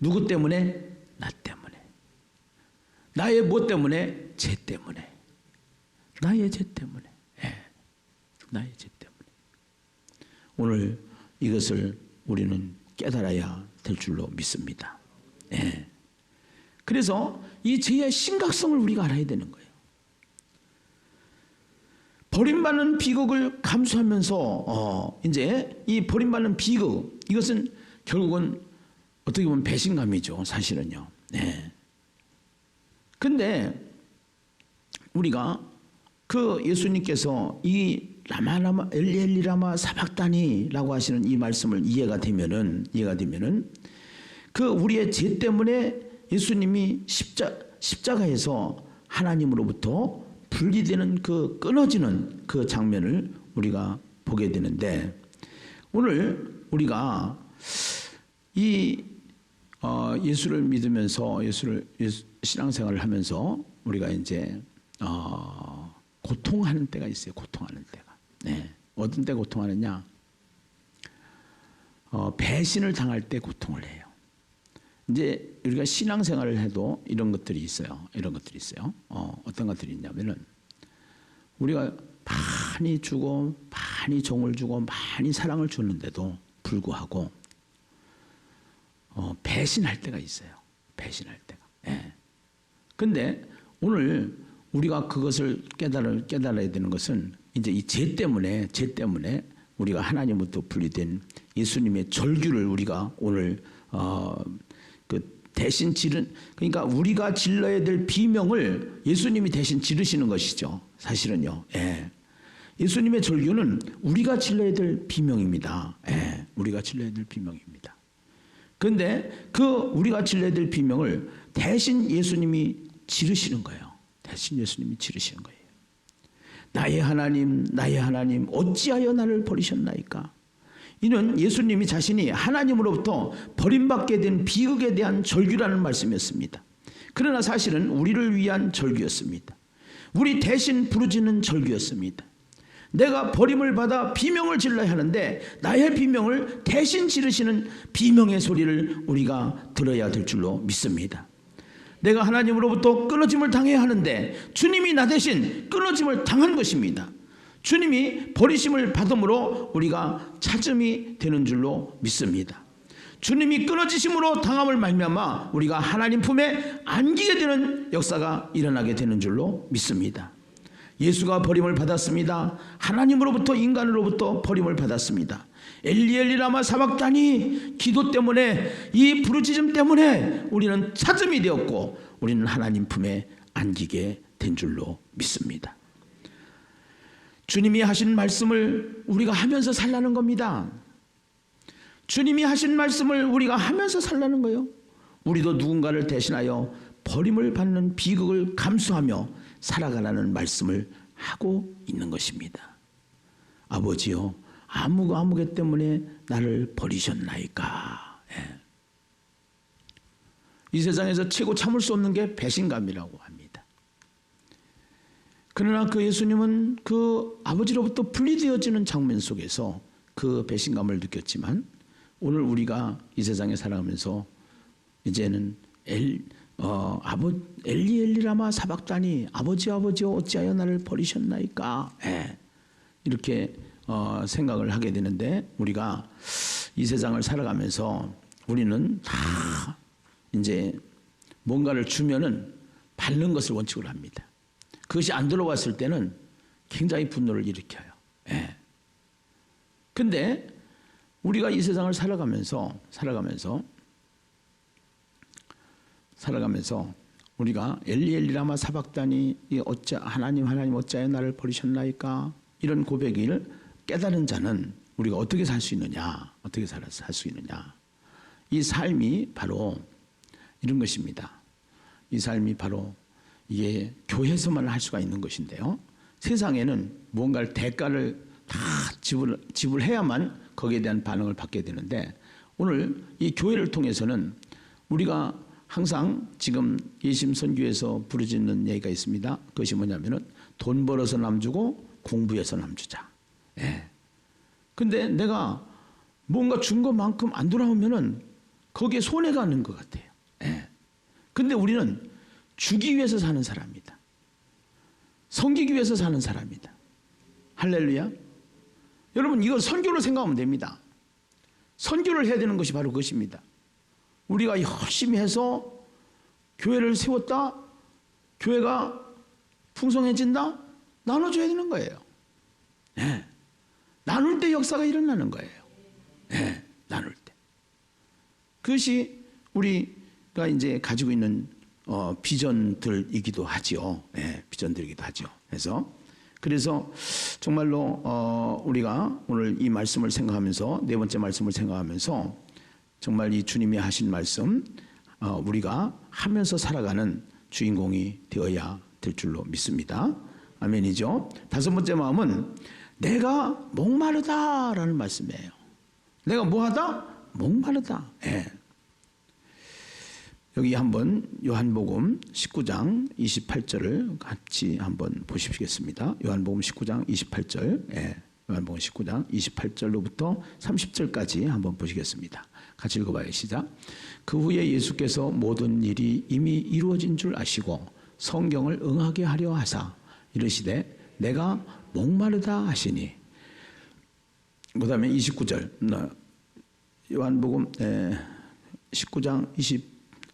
[SPEAKER 1] 누구 때문에? 나 때문에. 나의 뭐 때문에? 죄 때문에. 나의 죄 때문에. 나의 죄 때문에. 오늘 이것을 우리는 깨달아야 될 줄로 믿습니다. 그래서 이 죄의 심각성을 우리가 알아야 되는 거예요. 버림받는 비극을 감수하면서 이제 이 버림받는 비극, 이것은 결국은 어떻게 보면 배신감이죠, 사실은요. 근데 우리가 그 예수님께서 이 라마 엘리 엘리 라마 사박다니라고 하시는 이 말씀을 이해가 되면은 그 우리의 죄 때문에 예수님이 십자가에서 하나님으로부터 분리되는 그 끊어지는 그 장면을 우리가 보게 되는데, 오늘 우리가 이 예수를 믿으면서 신앙생활을 하면서 우리가 이제 고통하는 때가 있어요. 고통하는 때가. 어떤 때 고통하느냐? 배신을 당할 때 고통을 해요. 이제 우리가 신앙생활을 해도 이런 것들이 있어요. 어떤 것들이 있냐면은 우리가 많이 주고 많이 정을 주고 많이 사랑을 주는데도 불구하고 배신할 때가 있어요. 배신할 때가. 근데 오늘 우리가 그것을 깨달아야 되는 것은 이제 이 죄 때문에 우리가 하나님부터 분리된 예수님의 절규를 우리가 오늘 그 대신 그러니까 우리가 질러야 될 비명을 예수님이 대신 지르시는 것이죠. 사실은요. 예수님의 절규는 우리가 질러야 될 비명입니다. 우리가 질러야 될 비명입니다. 그런데 그 우리가 질러야 될 비명을 대신 예수님이 지르시는 거예요. 대신 예수님이 지르시는 거예요. 나의 하나님 어찌하여 나를 버리셨나이까? 이는 예수님이 자신이 하나님으로부터 버림받게 된 비극에 대한 절규라는 말씀이었습니다. 그러나 사실은 우리를 위한 절규였습니다. 우리 대신 부르짖는 절규였습니다. 내가 버림을 받아 비명을 질러야 하는데 나의 비명을 대신 지르시는 비명의 소리를 우리가 들어야 될 줄로 믿습니다. 내가 하나님으로부터 끊어짐을 당해야 하는데 주님이 나 대신 끊어짐을 당한 것입니다. 주님이 버리심을 받음으로 우리가 찾음이 되는 줄로 믿습니다. 주님이 끊어지심으로 당함을 말미암아 우리가 하나님 품에 안기게 되는 역사가 일어나게 되는 줄로 믿습니다. 예수가 버림을 받았습니다. 하나님으로부터 인간으로부터 버림을 받았습니다. 엘리 엘리 라마 사박다니 기도 때문에 이 부르짖음 때문에 우리는 찾음이 되었고 우리는 하나님 품에 안기게 된 줄로 믿습니다. 주님이 하신 말씀을 우리가 하면서 살라는 겁니다. 주님이 하신 말씀을 우리가 하면서 살라는 거예요. 우리도 누군가를 대신하여 버림을 받는 비극을 감수하며 살아가라는 말씀을 하고 있는 것입니다. 아버지요, 아무개 때문에 나를 버리셨나이까. 이 세상에서 최고 참을 수 없는 게 배신감이라고 합니다. 그러나 그 예수님은 그 아버지로부터 분리되어지는 장면 속에서 그 배신감을 느꼈지만 오늘 우리가 이 세상에 살아가면서 이제는 엘리 엘리 라마 사박다니 아버지요 어찌하여 나를 버리셨나이까. 이렇게 생각을 하게 되는데 우리가 이 세상을 살아가면서 우리는 다 이제 뭔가를 주면은 받는 것을 원칙으로 합니다. 그것이 안 들어왔을 때는 굉장히 분노를 일으켜요. 근데 우리가 이 세상을 살아가면서 우리가 엘리 엘리 라마 사박다니 하나님 어찌하여 나를 버리셨나이까 이런 고백을 깨달은 자는 우리가 어떻게 살 수 있느냐? 어떻게 살 수 있느냐? 이 삶이 바로 이런 것입니다. 이 삶이 바로 이게 교회에서만 할 수가 있는 것인데요. 세상에는 뭔가를 대가를 다 지불해야만 거기에 대한 반응을 받게 되는데 오늘 이 교회를 통해서는 우리가 항상 지금 예심선교에서 부르짖는 얘기가 있습니다. 그것이 뭐냐면은 돈 벌어서 남 주고 공부해서 남 주자. 근데 내가 뭔가 준 것만큼 안 돌아오면은 거기에 손해가 있는 것 같아요. 예. 근데 우리는 주기 위해서 사는 사람이다. 섬기기 위해서 사는 사람이다. 할렐루야. 여러분 이걸 선교로 생각하면 됩니다. 선교를 해야 되는 것이 바로 그것입니다. 우리가 열심히 해서 교회를 세웠다. 교회가 풍성해진다. 나눠줘야 되는 거예요. 네. 나눌 때 역사가 일어나는 거예요. 네. 나눌 때. 그것이 우리가 이제 가지고 있는 비전들이기도 하지요. 네. 비전들이기도 하죠. 그래서 정말로 우리가 오늘 이 말씀을 생각하면서 네 번째 말씀을 생각하면서 정말 이 주님이 하신 말씀 우리가 하면서 살아가는 주인공이 되어야 될 줄로 믿습니다. 아멘이죠. 다섯 번째 마음은 내가 목마르다라는 말씀이에요. 내가 뭐하다? 목마르다. 예. 여기 한번 요한복음 19장 28절을 같이 한번 보시겠습니다. 요한복음 19장 28절. 예. 요한복음 19장 28절로부터 30절까지 한번 보시겠습니다. 같이 읽어봐요. 시작. 그 후에 예수께서 모든 일이 이미 이루어진 줄 아시고 성경을 응하게 하려 하사 이르시되 내가 목마르다 하시니. 그 다음에 29절 요한복음 19장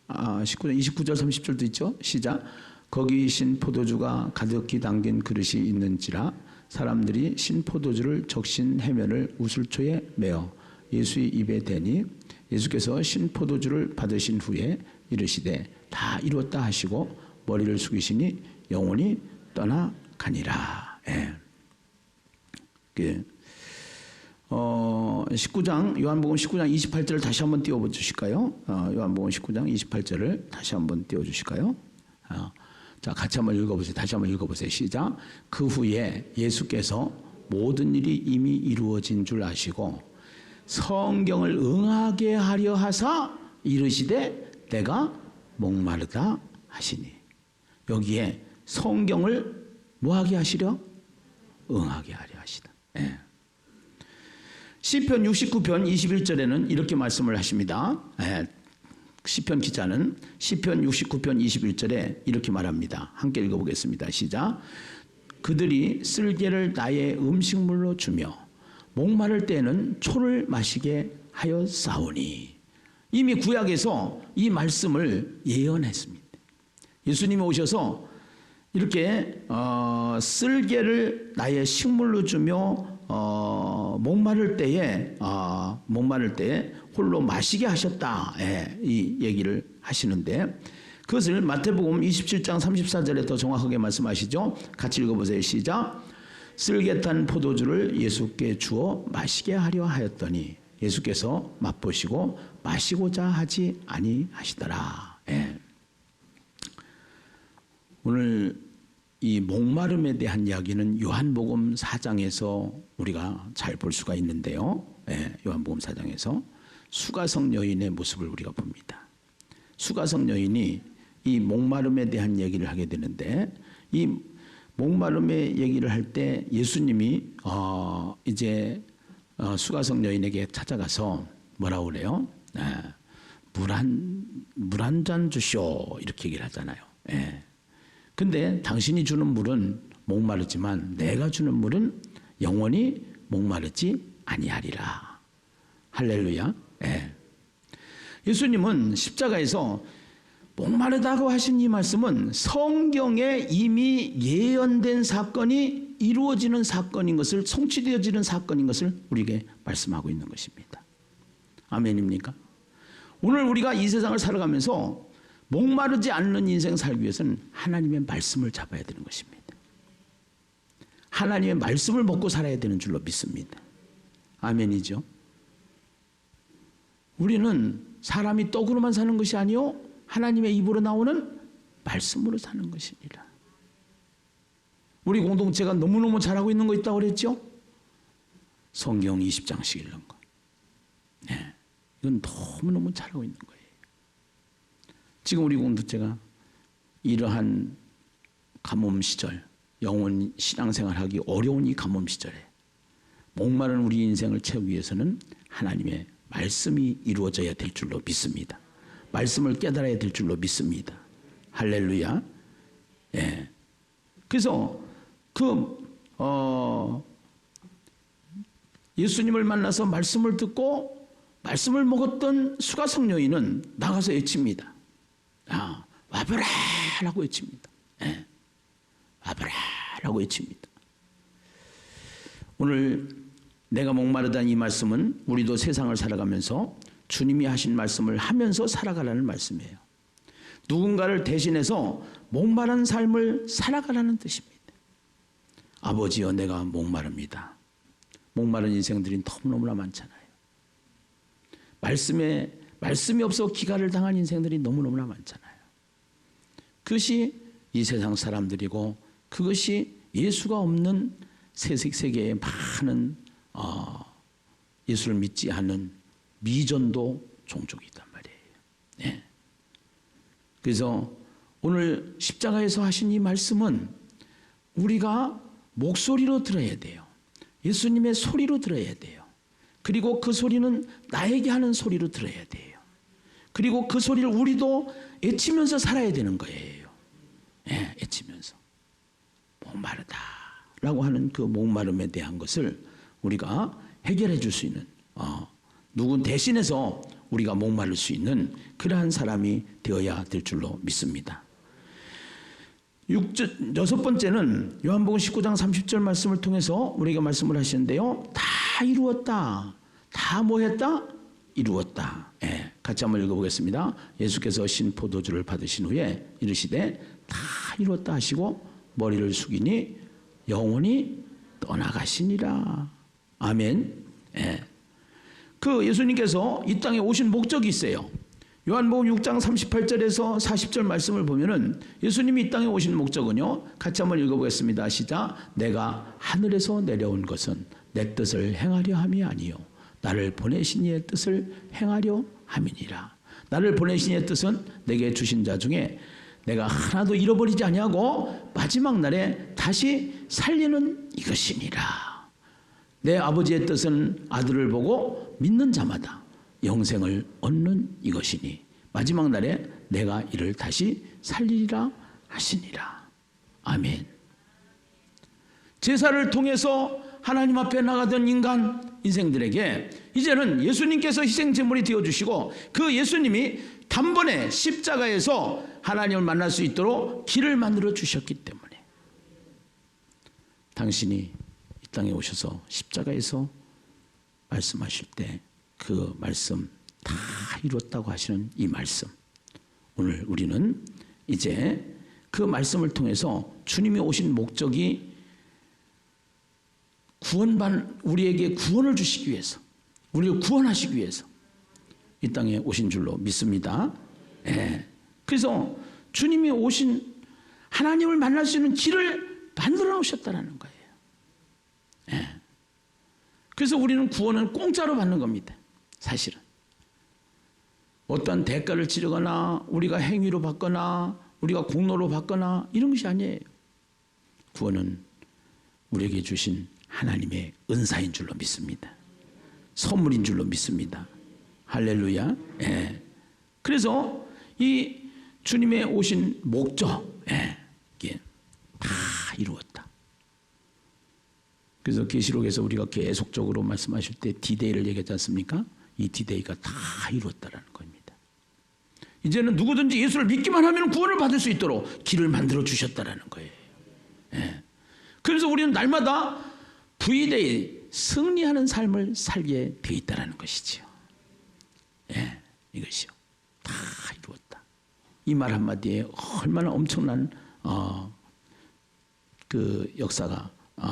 [SPEAKER 1] 29절 30절도 있죠. 시작. 거기 신 포도주가 가득히 담긴 그릇이 있는지라 사람들이 신 포도주를 적신 해면을 우슬초에 메어 예수의 입에 대니 예수께서 신 포도주를 받으신 후에 이르시되 다 이루었다 하시고 머리를 숙이시니 영혼이 떠나가니라. 예. 요한복음 19장 28절을 다시 한번 띄워 주실까요? 요한복음 19장 28절을 다시 한번 띄워 주실까요? 자, 같이 한번 읽어보세요. 다시 한번 읽어보세요. 시작. 그 후에 예수께서 모든 일이 이미 이루어진 줄 아시고 성경을 응하게 하려 하사 이르시되 내가 목마르다 하시니. 여기에 성경을 뭐하게 하시려? 응하게 하려 하시다. 예. 시편 69편 21절에는 이렇게 말씀을 하십니다. 예. 시편 기자는 시편 69편 21절에 이렇게 말합니다. 함께 읽어보겠습니다. 시작. 그들이 쓸개를 나의 음식물로 주며 목마를 때에는 초를 마시게 하였사오니. 이미 구약에서 이 말씀을 예언했습니다. 예수님이 오셔서 이렇게 쓸개를 나의 식물로 주며 목마를 때에 홀로 마시게 하셨다. 예, 이 얘기를 하시는데 그것을 마태복음 27장 34절에 더 정확하게 말씀하시죠. 같이 읽어보세요. 시작. 쓸개 탄 포도주를 예수께 주어 마시게 하려 하였더니 예수께서 맛보시고 마시고자 하지 아니하시더라. 예. 오늘 이 목마름에 대한 이야기는 요한복음 4장에서 우리가 잘 볼 수가 있는데요. 예, 요한복음 4장에서 수가성 여인의 모습을 우리가 봅니다. 수가성 여인이 이 목마름에 대한 얘기를 하게 되는데 이 목마름의 얘기를 할 때 예수님이 이제 수가성 여인에게 찾아가서 뭐라고 그래요? 물 한 잔 주시오 이렇게 얘기를 하잖아요. 예. 근데 당신이 주는 물은 목마르지만 내가 주는 물은 영원히 목마르지 아니하리라. 할렐루야. 예. 예수님은 십자가에서 목마르다고 하신 이 말씀은 성경에 이미 예언된 사건이 이루어지는 사건인 것을, 성취되어지는 사건인 것을 우리에게 말씀하고 있는 것입니다. 아멘입니까? 오늘 우리가 이 세상을 살아가면서 목마르지 않는 인생 살기 위해서는 하나님의 말씀을 잡아야 되는 것입니다. 하나님의 말씀을 먹고 살아야 되는 줄로 믿습니다. 아멘이죠. 우리는 사람이 떡으로만 사는 것이 아니요 하나님의 입으로 나오는 말씀으로 사는 것이니라. 우리 공동체가 너무너무 잘하고 있는 거 있다고 그랬죠? 성경 20장씩 읽는 거. 네. 이건 너무너무 잘하고 있는 거예요. 지금 우리 공동체가 이러한 가뭄 시절, 영원 신앙생활하기 어려운 이 가뭄 시절에 목마른 우리 인생을 채우기 위해서는 하나님의 말씀이 이루어져야 될 줄로 믿습니다. 말씀을 깨달아야 될 줄로 믿습니다. 할렐루야. 예. 그래서 예수님을 만나서 말씀을 듣고 말씀을 먹었던 수가성녀인은 나가서 외칩니다. 와보라 라고 외칩니다. 예. 와보라 라고 외칩니다. 오늘 내가 목마르다는 이 말씀은 우리도 세상을 살아가면서 주님이 하신 말씀을 하면서 살아가라는 말씀이에요. 누군가를 대신해서 목마른 삶을 살아가라는 뜻입니다. 아버지여, 내가 목마릅니다. 목마른 인생들이 너무너무나 많잖아요. 말씀이 없어 기갈을 당한 인생들이 너무너무나 많잖아요. 그것이 이 세상 사람들이고 그것이 예수가 없는 세계의 많은 예수를 믿지 않는 미전도 종족이 있단 말이에요. 네. 그래서 오늘 십자가에서 하신 이 말씀은 우리가 목소리로 들어야 돼요. 예수님의 소리로 들어야 돼요. 그리고 그 소리는 나에게 하는 소리로 들어야 돼요. 그리고 그 소리를 우리도 애치면서 살아야 되는 거예요. 예, 애치면서. 목마르다라고 하는 그 목마름에 대한 것을 우리가 해결해 줄 수 있는 누군 대신해서 우리가 목마를 수 있는 그러한 사람이 되어야 될 줄로 믿습니다. 여섯 번째는 요한복음 19장 30절 말씀을 통해서 우리에게 말씀을 하시는데요. 다 이루었다. 다 뭐 했다? 이루었다. 예, 같이 한번 읽어보겠습니다. 예수께서 신 포도주를 받으신 후에 이르시되 다 이루었다 하시고 머리를 숙이니 영원히 떠나가시니라. 아멘. 예. 그 예수님께서 이 땅에 오신 목적이 있어요. 요한복음 6장 38절에서 40절 말씀을 보면은 예수님이 이 땅에 오신 목적은요. 같이 한번 읽어보겠습니다. 시작. 내가 하늘에서 내려온 것은 내 뜻을 행하려 함이 아니요 나를 보내신 이의 뜻을 행하려 함이니라. 나를 보내신 이의 뜻은 내게 주신 자 중에 내가 하나도 잃어버리지 아니하고 마지막 날에 다시 살리는 이것이니라. 내 아버지의 뜻은 아들을 보고 믿는 자마다 영생을 얻는 이것이니 마지막 날에 내가 이를 다시 살리리라 하시니라. 아멘. 제사를 통해서 하나님 앞에 나가던 인생들에게 이제는 예수님께서 희생제물이 되어주시고 그 예수님이 단번에 십자가에서 하나님을 만날 수 있도록 길을 만들어 주셨기 때문에 당신이 이 땅에 오셔서 십자가에서 말씀하실 때 그 말씀 다 이루었다고 하시는 이 말씀, 오늘 우리는 이제 그 말씀을 통해서 주님이 오신 목적이 우리에게 구원을 주시기 위해서, 우리를 구원하시기 위해서 이 땅에 오신 줄로 믿습니다. 예. 그래서 주님이 오신 하나님을 만날 수 있는 길을 만들어 놓으셨다는 거예요. 예. 그래서 우리는 구원은 공짜로 받는 겁니다. 사실은 어떤 대가를 치르거나 우리가 행위로 받거나 우리가 공로로 받거나 이런 것이 아니에요. 구원은 우리에게 주신 하나님의 은사인 줄로 믿습니다. 선물인 줄로 믿습니다. 할렐루야. 예. 그래서 이 주님의 오신 목적, 이게 다 이루었다. 그래서 계시록에서 우리가 계속적으로 말씀하실 때 디데이를 얘기하지 않습니까? 이 디데이가 다 이루었다라는 겁니다. 이제는 누구든지 예수를 믿기만 하면 구원을 받을 수 있도록 길을 만들어 주셨다라는 거예요. 예. 그래서 우리는 날마다 V-Day, 승리하는 삶을 살게 되어 있다는 것이지요. 예, 이것이요. 다 이루었다. 이 말 한마디에 얼마나 엄청난 그 역사가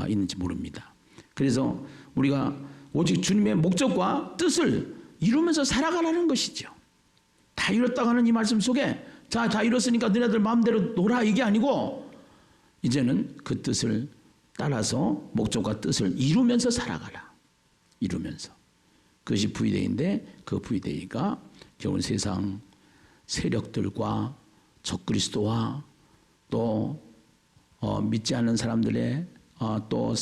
[SPEAKER 1] 있는지 모릅니다. 그래서 우리가 오직 주님의 목적과 뜻을 이루면서 살아가라는 것이죠. 다 이뤘다고 하는 이 말씀 속에 자, 다 이뤘으니까 너네들 마음대로 놀아 이게 아니고 이제는 그 뜻을 따라서 목적과 뜻을 이루면서 살아가라. 이루면서. 그것이 V-Day인데 그 V-Day가 결국은 세상 세력들과 적그리스도와 또 믿지 않는 사람들의 또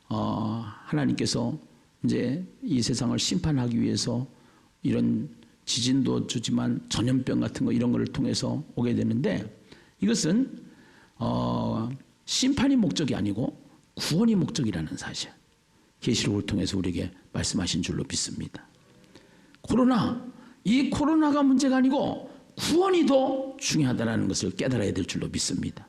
[SPEAKER 1] 하나님께서 이제 이 세상을 심판하기 위해서 이런 지진도 주지만 전염병 같은 거 이런 거를 통해서 오게 되는데 이것은 심판이 목적이 아니고 구원이 목적이라는 사실 계시록을 통해서 우리에게 말씀하신 줄로 믿습니다. 이 코로나가 문제가 아니고 구원이 더 중요하다는 것을 깨달아야 될 줄로 믿습니다.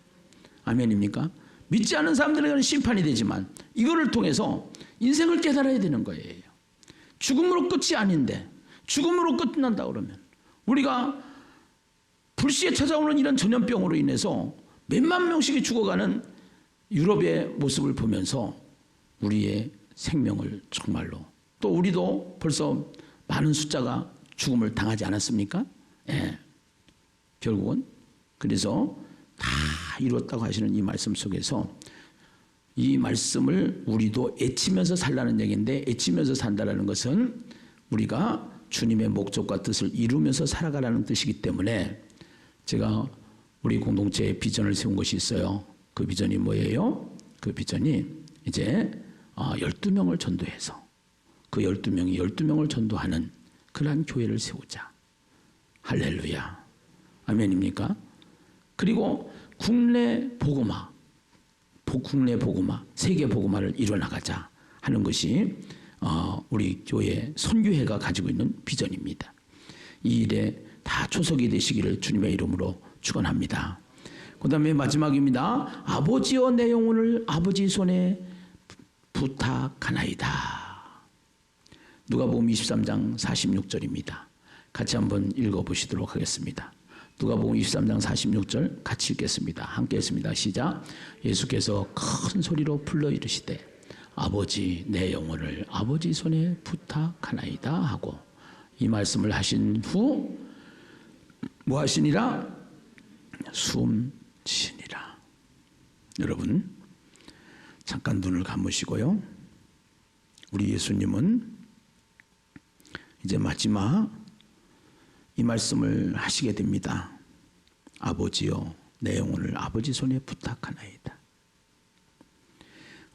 [SPEAKER 1] 아멘입니까? 믿지 않은 사람들에게는 심판이 되지만 이거를 통해서 인생을 깨달아야 되는 거예요. 죽음으로 끝이 아닌데 죽음으로 끝난다 그러면 우리가 불시에 찾아오는 이런 전염병으로 인해서 몇만 명씩이 죽어가는 유럽의 모습을 보면서 우리의 생명을 정말로 또 우리도 벌써 많은 숫자가 죽음을 당하지 않았습니까? 예. 결국은 그래서 다 이루었다고 하시는 이 말씀 속에서 이 말씀을 우리도 애치면서 살라는 얘기인데 애치면서 산다는 것은 우리가 주님의 목적과 뜻을 이루면서 살아가라는 뜻이기 때문에 제가 우리 공동체에 비전을 세운 것이 있어요. 그 비전이 뭐예요? 그 비전이 이제 12명을 전도해서 그 12명이 12명을 전도하는 그러한 교회를 세우자. 할렐루야. 아멘입니까? 그리고 국내 복음화, 세계 복음화를 이뤄나가자 하는 것이 우리 교회 선교회가 가지고 있는 비전입니다. 이 일에 다 초석이 되시기를 주님의 이름으로 축원합니다. 그 다음에 마지막입니다. 아버지여 내 영혼을 아버지 손에 부탁하나이다. 누가복음 23장 46절입니다. 같이 한번 읽어보시도록 하겠습니다. 누가복음 23장 46절 같이 읽겠습니다. 함께 했습니다. 시작. 예수께서 큰 소리로 불러 이르시되 아버지 내 영혼을 아버지 손에 부탁하나이다 하고 이 말씀을 하신 후 뭐 하시니라? 숨지니라. 여러분 잠깐 눈을 감으시고요. 우리 예수님은 이제 마지막 이 말씀을 하시게 됩니다. 아버지여 내 영혼을 아버지 손에 부탁하나이다.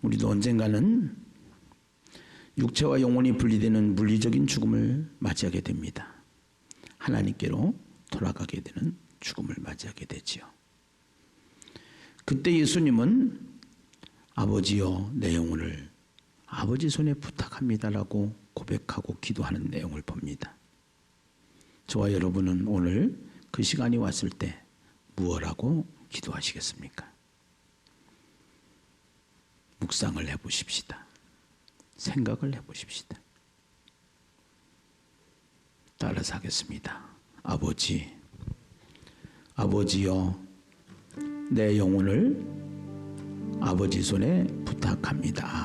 [SPEAKER 1] 우리도 언젠가는 육체와 영혼이 분리되는 물리적인 죽음을 맞이하게 됩니다. 하나님께로 돌아가게 되는 죽음을 맞이하게 되지요. 그때 예수님은 아버지여 내 영혼을 아버지 손에 부탁합니다라고 고백하고 기도하는 내용을 봅니다. 저와 여러분은 오늘 그 시간이 왔을 때 무엇하고 기도하시겠습니까? 묵상을 해보십시다. 생각을 해보십시다. 따라서 하겠습니다. 아버지여 내 영혼을 아버지 손에 부탁합니다.